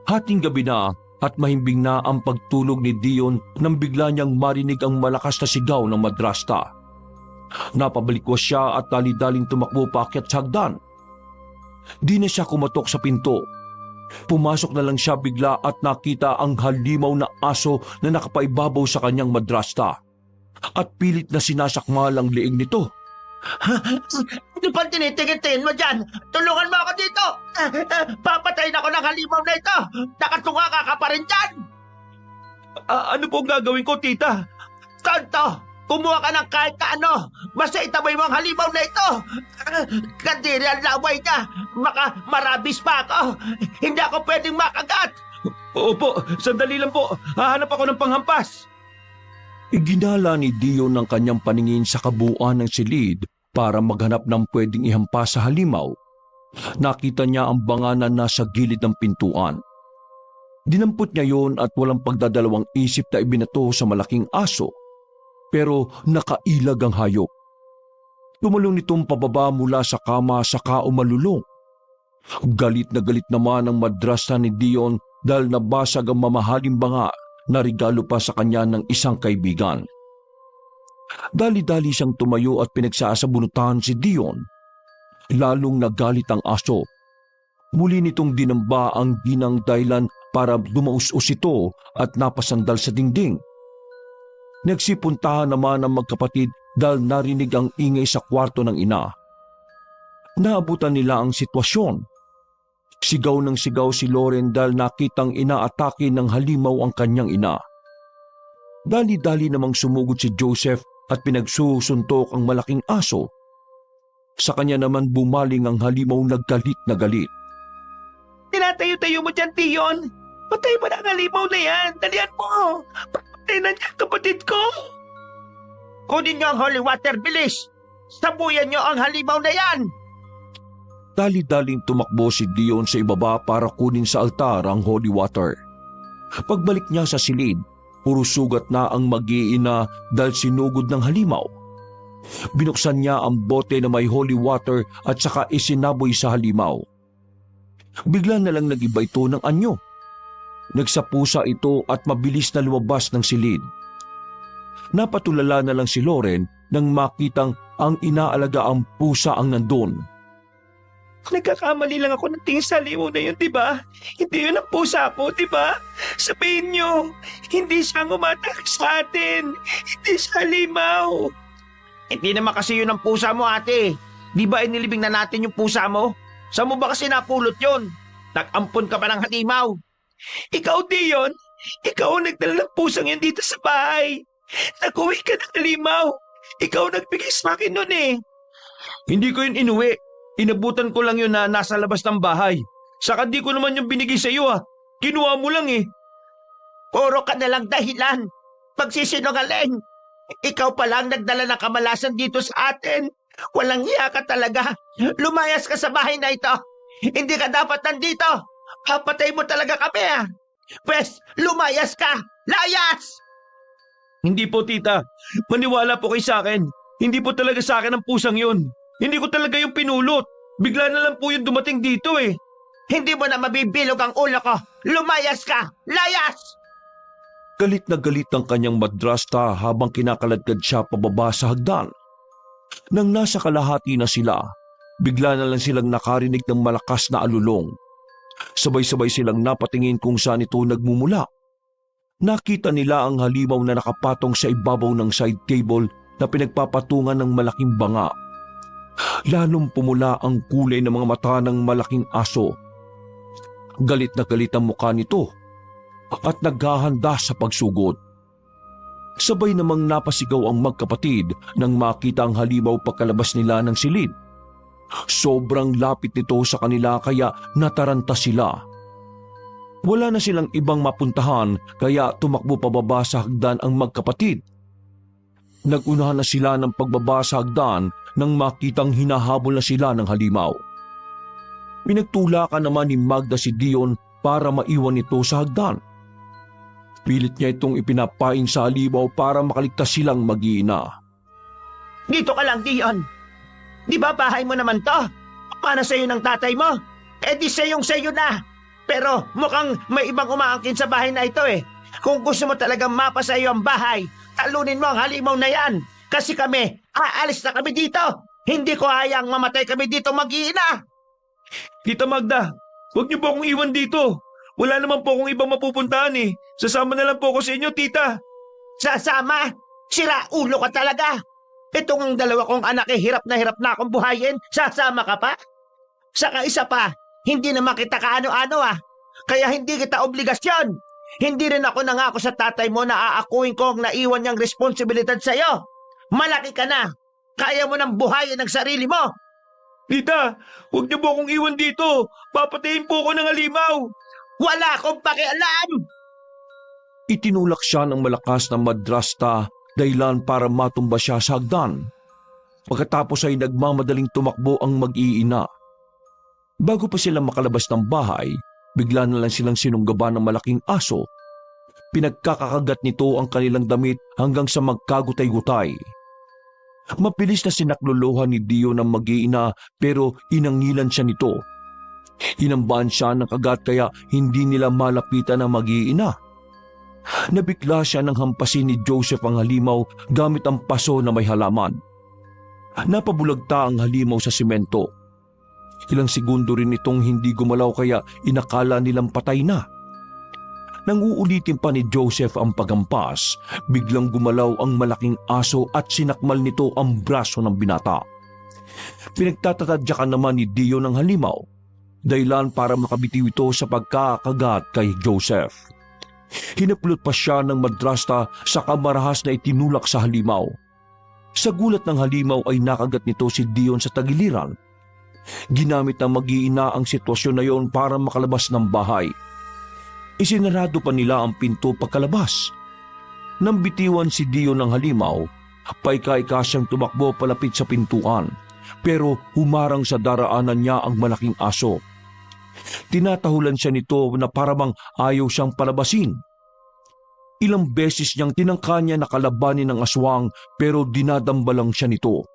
Hating gabi na at mahimbing na ang pagtulog ni Dion nang bigla niyang marinig ang malakas na sigaw ng madrasta. Napabalikwas siya at dali-daling tumakbo paakyat sa hagdan. Di na siya kumatok sa pinto. Pumasok na lang siya bigla at nakita ang halimaw na aso na nakapaibabaw sa kanyang madrasta. At pilit na sinasakmal ang leeg nito. Ano pang tinitingin mo dyan? Tulungan mo ako dito! Papatayin ako ng halimaw na ito! Nakatunga ka pa rin dyan! Ano po ang gagawin ko, tita? Tonto! Kumuha ka ng kahit kaano! Basta itabay mo ang halimaw na ito! Kadiri ang laway niya! Baka marabis pa ako! Hindi ako pwedeng makagat! Opo, sandali lang po. Hahanap ako ng panghampas. Iginala ni Dion ng kanyang paningin sa kabuuan ng silid para maghanap ng pwedeng ihampas sa halimaw. Nakita niya ang banga na nasa gilid ng pintuan. Dinampot niya yon at walang pagdadalawang isip na ibinato sa malaking aso. Pero nakailag ang hayop. Tumalong nitong pababa mula sa kama saka umalulong. Galit na galit naman ang madrasa ni Dion dahil nabasag ang mamahaling banga na regalo pa sa kanya ng isang kaibigan. Dali-dali siyang tumayo at pinagsasabunutan si Dion. Lalong nagalit ang aso. Muli nitong dinamba ang ginang dahilan para dumaus-us ito at napasandal sa dingding. Nagsipuntahan naman ang magkapatid dahil narinig ang ingay sa kwarto ng ina. Naabutan nila ang sitwasyon. Sigaw ng sigaw si Loren dahil nakitang inaatake ng halimaw ang kanyang ina. Dali-dali namang sumugod si Joseph at pinagsusuntok ang malaking aso. Sa kanya naman bumaling ang halimaw na galit na galit. Tinatayo-tayo mo dyan, Dion. Patay mo na ang halimaw na yan. Dalian mo. Patay na niya, kapatid ko. Kunin niyo ang holy water, bilis! Sabuyan niyo ang halimaw na yan! Dali-daling tumakbo si Dion sa ibaba para kunin sa altar ang holy water. Pagbalik niya sa silid, puro sugat na ang mag-iina dahil sinugod ng halimaw. Binuksan niya ang bote na may holy water at saka isinaboy sa halimaw. Bigla na lang nag-iba ito ng anyo. Nagsapusa ito at mabilis na lumabas ng silid. Napatulala na lang si Loren nang makitang ang inaalagaang pusa ang nandun. Nagkakamali lang ako ng tingin sa halimaw na yun, di ba? Hindi yun ang pusa ko, di ba? Sabihin nyo, hindi siya umatak sa atin. Hindi siya halimaw. Hindi naman kasi yun ang pusa mo, ate. Di ba inilibing na natin yung pusa mo? Saan mo ba kasi napulot yun? Nag-ampon ka pa ng halimaw. Ikaw, Dion. Ikaw ang nagdala ng pusang yan dito sa bahay. Nag-uwi ka ng halimaw. Ikaw nagbigay sa akin nun eh. Hindi ko yun inuwi. Inabutan ko lang yun na nasa labas ng bahay. Saka di ko naman yung binigay sa iyo Kinuha mo lang eh. Puro ka na lang dahilan. Pagsisinungaling. Ikaw pa lang nagdala ng kamalasan dito sa atin. Walang hiya ka talaga. Lumayas ka sa bahay na ito. Hindi ka dapat nandito. Papatay mo talaga kami Pwes, lumayas ka. Layas! Hindi po tita. Maniwala po kayo sa akin. Hindi po talaga sa akin ang pusang yun. Hindi ko talaga yung pinulot. Bigla na lang po yung dumating dito eh. Hindi mo na mabibilog ang ulo ko. Lumayas ka. Layas! Galit na galit ang kanyang madrasta habang kinakaladkad siya pababa sa hagdan. Nang nasa kalahati na sila, bigla na lang silang nakarinig ng malakas na alulong. Sabay-sabay silang napatingin kung saan ito nagmumula. Nakita nila ang halimaw na nakapatong sa ibabaw ng side table na pinagpapatungan ng malaking banga. Lalong pumula ang kulay ng mga mata ng malaking aso. Galit na galit ang mukha nito at naghahanda sa pagsugod. Sabay namang napasigaw ang magkapatid nang makita ang halimaw pagkalabas nila ng silid. Sobrang lapit nito sa kanila kaya nataranta sila. Wala na silang ibang mapuntahan kaya tumakbo pababa sa hagdan ang magkapatid. Nagunahan na sila ng pagbaba sa hagdan nang makitang hinahabol na sila ng halimaw. Pinagtulakan naman ni Magda si Dion para maiwan ito sa hagdan. Pilit niya itong ipinapain sa halimaw para makaligtas silang mag-iina. Dito ka lang, Dion. Di ba bahay mo naman to? Paano sa'yo ng tatay mo? Eh di sa'yo na. Pero mukhang may ibang umaangkin sa bahay na ito eh. Kung gusto mo talagang mapa sa'yo ang bahay, talunin mo ang halimaw na yan. Kasi kami, aalis na kami dito. Hindi ko hayang mamatay kami dito mag-iina. Tita Magda, huwag niyo po akong iwan dito. Wala naman po akong ibang mapupuntahan eh. Sasama na lang po ako sa inyo, tita. Sasama? Sira ulo ka talaga. Itong ang dalawa kong anak hirap na akong buhayin. Sasama ka pa? Saka isa pa, hindi naman kita kaano-ano Kaya hindi kita obligasyon. Hindi rin ako nangako sa tatay mo na aakuin ko ang naiwan niyang responsibilidad sa'yo. Malaki ka na. Kaya mo nang buhayin ang sarili mo. Tita, huwag niyo po akong iwan dito. Papatayin po ako ng halimaw. Wala akong pakialam. Itinulak siya ng malakas na madrasta dahilan para matumba siya sa hagdan. Pagkatapos ay nagmamadaling tumakbo ang mag-iina. Bago pa sila makalabas ng bahay, bigla na lang silang sinunggaban ng malaking aso. Pinagkakakagat nito ang kanilang damit hanggang sa magkagutay-gutay. Mabilis na sinaklolohan ni Dio ng mag-iina pero inangilan siya nito. Hinambaan siya ng kagat kaya hindi nila malapitan ang mag-iina. Nabigla siya nang hampasin ni Joseph ang halimaw gamit ang paso na may halaman. Napabulagta ang halimaw sa simento. Ilang segundo rin itong hindi gumalaw kaya inakala nilang patay na. Nang uulitin pa ni Joseph ang pagampas, biglang gumalaw ang malaking aso at sinakmal nito ang braso ng binata. Pinagtatatadyakan naman ni Dio ng halimaw, dahilan para makabitiw ito sa pagkakagat kay Joseph. Hinaplot pa siya ng madrasta sa kamarahas na itinulak sa halimaw. Sa gulat ng halimaw ay nakagat nito si Dion sa tagiliran. Ginamit ng mag-iina ang sitwasyon na yon para makalabas ng bahay. Isinarado pa nila ang pinto pagkalabas. Nang bitiwan si Dio ng halimaw, paika-ika siyang tumakbo palapit sa pintuan, pero humarang sa daraanan niya ang malaking aso. Tinatahulan siya nito na parabang ayaw siyang palabasin. Ilang beses niyang tinangka niya na kalabanin ng aswang pero dinadamba lang siya nito.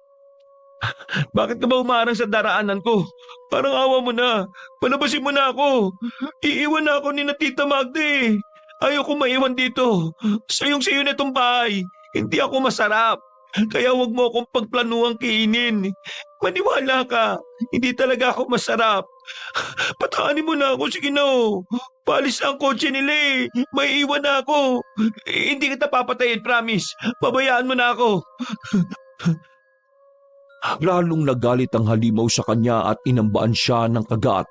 Bakit ka ba umarang sa daraanan ko? Parang awa mo na. Palabasin mo na ako. Iiwan na ako ni na Tita Magda eh. Ayaw ko maiwan dito. Sayong-sayo na itong bahay. Hindi ako masarap. Kaya wag mo akong pagplanuang kainin. Maniwala ka, hindi talaga ako masarap. Pataanin mo na ako, sige na. Palis na ang kotse nila eh. May iwan na ako. Hindi kita papatayin, promise. Pabayaan mo na ako. Lalong nagalit ang halimaw sa kanya at inambaan siya ng kagat.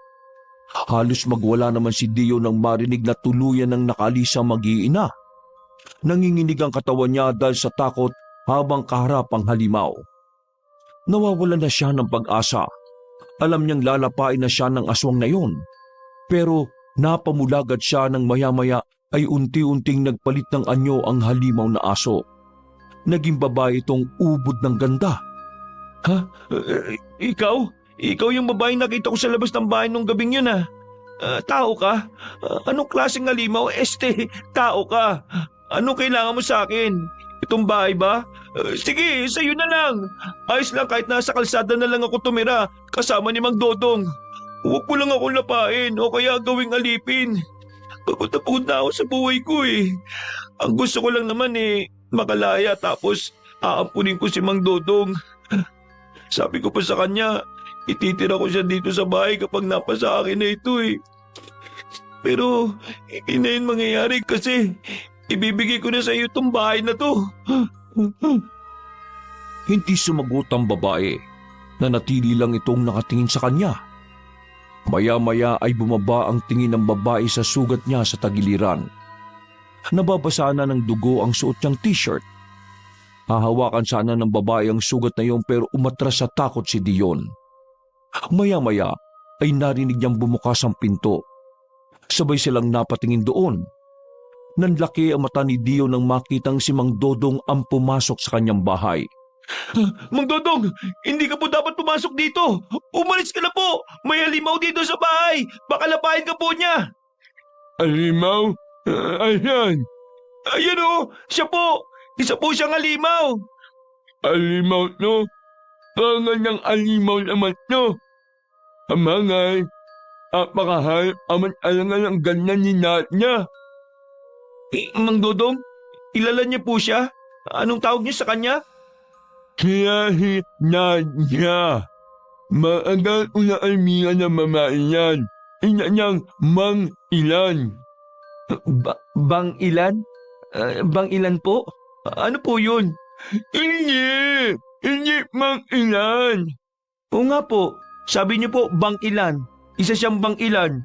Halos magwala naman si Dio nang marinig na tuluyan ng nakalisang mag-iina. Nanginginig ang katawan niya dahil sa takot habang kaharap ang halimaw. Nawawala na siya ng pag-asa. Alam niyang lalapain na siya ng aswang na yon. Pero napamulagad siya nang maya-maya ay unti-unting nagpalit ng anyo ang halimaw na aso. Naging babae itong ubod ng ganda. Ha? Ikaw? Ikaw yung babaeng nakita ko sa labas ng bahay nung gabing yun tao ka? Anong klaseng halimaw? Tao ka. Anong kailangan mo sa akin? Itong bahay ba? Sige, sa'yo na lang. Ayos lang kahit nasa kalsada na lang ako tumira kasama ni Mang Dodong. Huwag mo lang akong lapain o kaya gawing alipin. Pagod na pagod na ako sa buhay ko eh. Ang gusto ko lang naman makalaya tapos aampunin ko si Mang Dodong. Sabi ko pa sa kanya, ititira ko siya dito sa bahay kapag napasa akin na ito eh. Pero hindi na yun mangyayari kasi ibibigay ko na sa iyo itong bahay na to. Hindi sumagot ang babae. Nanatili lang itong nakatingin sa kanya. Maya-maya ay bumaba ang tingin ng babae sa sugat niya sa tagiliran. Nababasa na ng dugo ang suot niyang t-shirt. Hahawakan sana ng babae ang sugat na iyon pero umatras sa takot si Dion. Maya-maya ay narinig niyang bumukas ang pinto. Sabay silang napatingin doon. Nanlaki ang mata ni Dio nang makitang si Mang Dodong ang pumasok sa kanyang bahay. Mang Dodong, hindi ka po dapat pumasok dito. Umalis ka na po. May halimaw dito sa bahay. Baka lapain ka po niya. Halimaw? Ayan. Ayan siya po. Isa po siyang halimaw. Halimaw no? Pangal ng halimaw naman no? Amangay. Apakahal aman alangan ang ganyan ni niya. Mang Dodong, kilala niya po siya? Anong tawag niyo sa kanya? Tiyahi Nadia. Maagal una almiya na mamailan. Ina niyang Mang Ilan. Bang Ilan? Bang Ilan po? Ano po yun? Hindi Mang Ilan. Oo nga po, sabi niyo po Bang Ilan. Isa siyang Bang Ilan.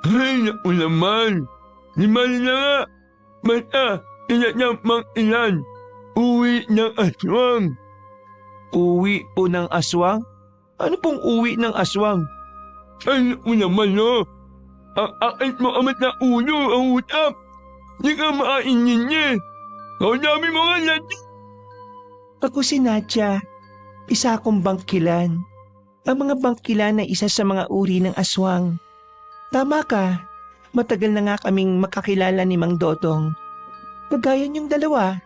Ay, naku naman. Limal na nga. Basta, ina niyang Mang Ilan. Uwi ng aswang. Uwi po ng aswang? Ano pong uwi ng aswang? Ay, naku naman Ang akit mo amat na ulo, ang utap. Hindi ka maainin niya. Kaunami mo nga lang. Ako si Nadia. Isa akong bangkilan. Ang mga bangkilan ay isa sa mga uri ng aswang. Tama ka. Matagal na nga kaming makakilala ni Mang Dodong. Kagaya niyong dalawa.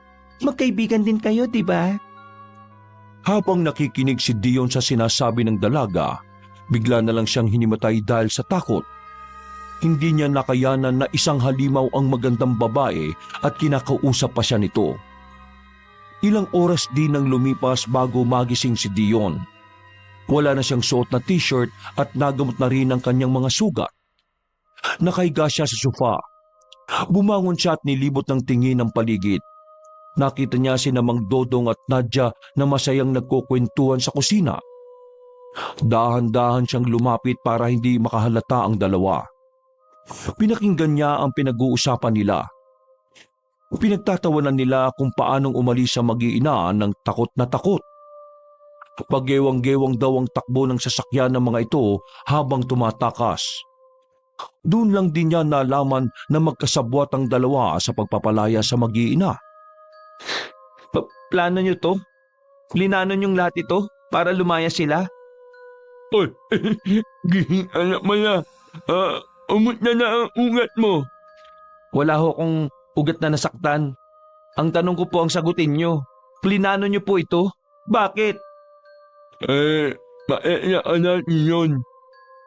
Magkaibigan din kayo, di ba? Habang nakikinig si Dion sa sinasabi ng dalaga, bigla na lang siyang hinimatay dahil sa takot. Hindi niya nakayanan na isang halimaw ang magandang babae at kinakausap pa siya nito. Ilang oras din ang lumipas bago magising si Dion. Wala na siyang suot na t-shirt at nagamot na rin ang kanyang mga sugat. Nakahiga siya sa sofa. Bumangon siya at nilibot ng tingin ang paligid. Nakita niya si Mang Dodong at Nadia na masayang nagkukwentuhan sa kusina. Dahan-dahan siyang lumapit para hindi makahalata ang dalawa. Pinakinggan niya ang pinag-uusapan nila. Pinagtatawanan nila kung paanong umalis sa mag-iina ng takot na takot. Paggewang-gewang daw ang takbo ng sasakyan ng mga ito habang tumatakas. Doon lang din niya nalaman na magkasabwat ang dalawa sa pagpapalaya sa mag-iina. Plano niyo to? Plinano niyong lahat ito para lumaya sila? Oy, gihing anak mo na. Umot na ang ugat mo. Wala ho akong ugat na nasaktan. Ang tanong ko po ang sagutin niyo. Plinano niyo po ito? Bakit? Maayaan natin yun.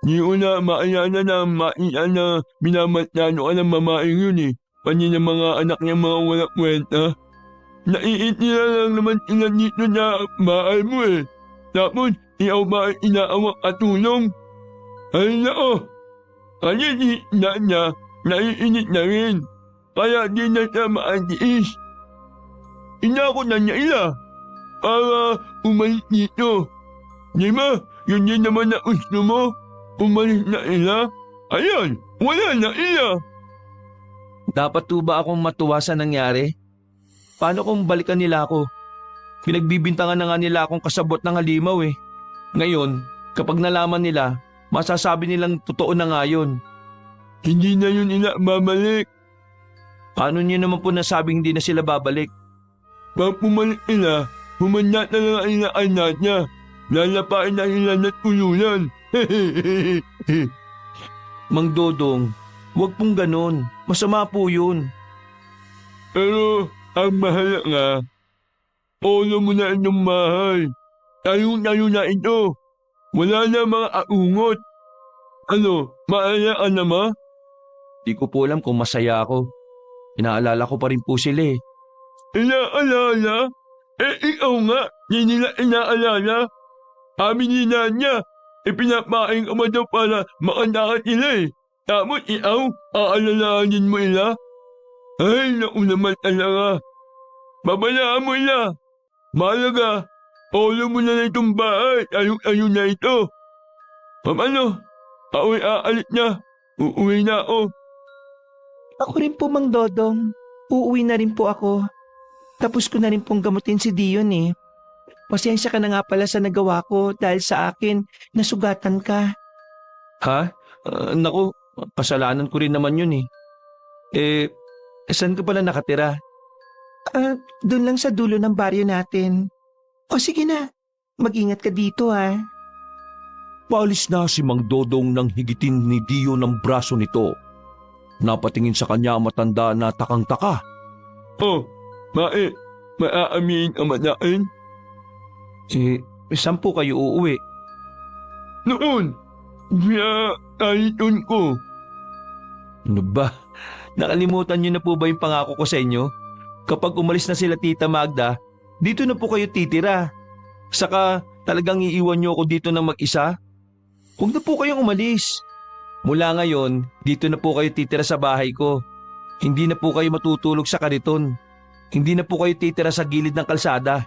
Di ko na maayana na maiyan na minamatnano ka ng mamaing yun eh. Pati ng mga anak niya mga walang kwenta. naiitira lang naman sila dito na mahal mo eh. Tapos, ikaw ba ay inaawang katulong? Ay nako, kasi di na niya naiinit na rin. Kaya di na siya maantiis. Inako na niya ila para umalis dito. Di ba, yun din naman na gusto mo, umalis na ila. Ayan, wala na ila. Dapat to ba akong matuwa sa nangyari? Paano kung balikan nila ako? Pinagbibintangan na nga nila akong kasabot ng halimaw eh. Ngayon, kapag nalaman nila, masasabi nilang totoo na nga yun. Hindi na yun ila babalik. Paano niyo naman po nasabing hindi na sila babalik? Pag pumalik ila, humanda na lang ila anak niya. Lalapain na ila na tuluyan. Mang Dodong, huwag pong ganon. Masama po yun. Pero ang mahal nga, ulo mo na inyong mahal. Tayo na ito. Wala na mga aungot. Ano, maaya ka na ma? Di ko po alam kung masaya ako. Inaalala ko pa rin po sila eh. Inaalala? Eh ikaw nga, di nila inaalala. Amin ni Nanya, ipinapain ka mo daw para makandakat nila eh. Tapos ikaw, aalalahanin mo ila. Ay, naku naman talaga. Babalaan mo ila. Malaga, ulo mo na itong bahay. Ayun na ito. Paano? Ako'y aalit niya. Uuwi na ako. Ako rin po, Mang Dodong. Uuwi na rin po ako. Tapos ko na rin pong gamutin si Dion eh. Pasensya ka na nga pala sa nagawa ko dahil sa akin nasugatan ka. Ha? Naku, kasalanan ko rin naman yun eh. Saan ka pala nakatira? Doon lang sa dulo ng baryo natin. O sige na, mag-ingat ka dito ha. Paalis na si Mang Dodong nang higitin ni Dio ng braso nito. Napatingin sa kanya ang matanda na takang-taka. Oh, maaamiin ang manain? Saan po kayo uuwi? Noon, siya kaiton ko. Ano ba? Nakalimutan niyo na po ba yung pangako ko sa inyo? Kapag umalis na sila Tita Magda, dito na po kayo titira. Saka talagang iiwan niyo ako dito ng mag-isa? Huwag na po kayong umalis. Mula ngayon, dito na po kayo titira sa bahay ko. Hindi na po kayo matutulog sa kariton. Hindi na po kayo titira sa gilid ng kalsada.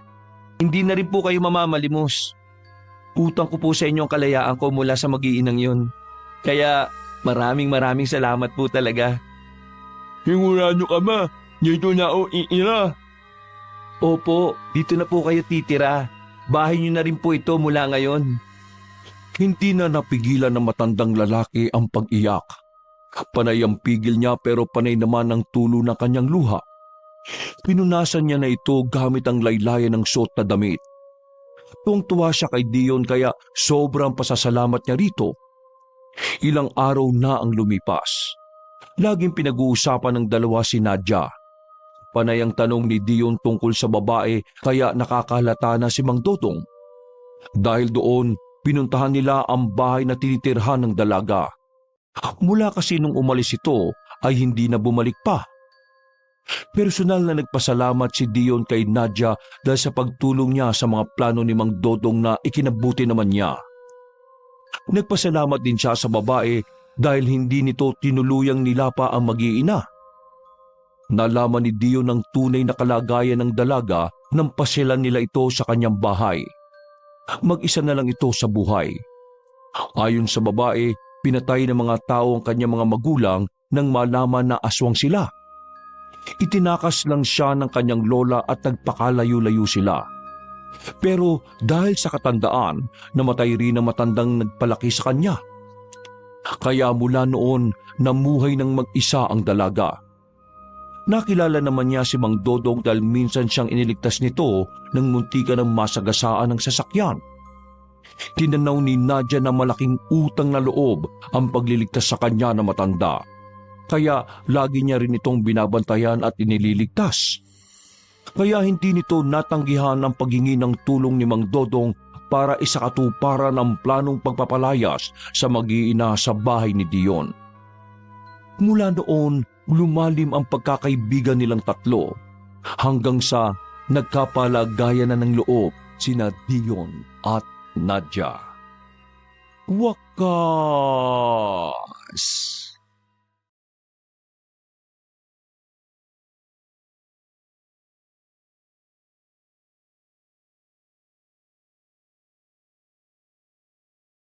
Hindi na rin po kayo mamamalimos. Utang ko po sa inyo ang kalayaan ko mula sa mag-iinang yun. Kaya maraming salamat po talaga. Sigurado ka ba? Dito na ako iira. Opo, dito na po kayo titira. Bahay niyo na rin po ito mula ngayon. Hindi na napigilan ng matandang lalaki ang pag-iyak. Panay ang pigil niya pero panay naman ang tulo ng kanyang luha. Pinunasan niya na ito gamit ang laylayan ng suot na damit. Tuwang-tuwa siya kay Dion kaya sobrang pasasalamat niya rito. Ilang araw na ang lumipas. Laging pinag-uusapan ng dalawa si Nadia. Panay ang tanong ni Dion tungkol sa babae kaya nakakalata na si Mang Dodong. Dahil doon, pinuntahan nila ang bahay na tinitirhan ng dalaga. Mula kasi nung umalis ito ay hindi na bumalik pa. Personal na nagpasalamat si Dion kay Nadia dahil sa pagtulong niya sa mga plano ni Mang Dodong na ikinabuti naman niya. Nagpasalamat din siya sa babae dahil hindi nito tinuluyang nilapa ang mag-iina. Nalaman ni Dion ang tunay na kalagayan ng dalaga nang pasyalan nila ito sa kanyang bahay. Mag-isa na lang ito sa buhay. Ayon sa babae, pinatay ng mga tao ang kanyang mga magulang nang malaman na aswang sila. Itinakas lang siya ng kanyang lola at nagpakalayo-layo sila. Pero dahil sa katandaan, namatay rin ang matandang nagpalaki sa kanya. Kaya mula noon, namuhay ng mag-isa ang dalaga. Nakilala naman niya si Mang Dodong dahil minsan siyang iniligtas nito nang muntikan ng masagasaan ng sasakyan. Tinanaw ni Nadia na malaking utang na loob ang pagliligtas sa kanya na matanda. Kaya lagi niya rin itong binabantayan at inililigtas. Kaya hindi nito natanggihan ang paghingi ng tulong ni Mang Dodong para isakatuparan ang planong pagpapalayas sa mag-iina sa bahay ni Dion. Mula noon, lumalim ang pagkakaibigan nilang tatlo hanggang sa Nagkapalagayan na ng loob sina Dion at Nadia. Wakas!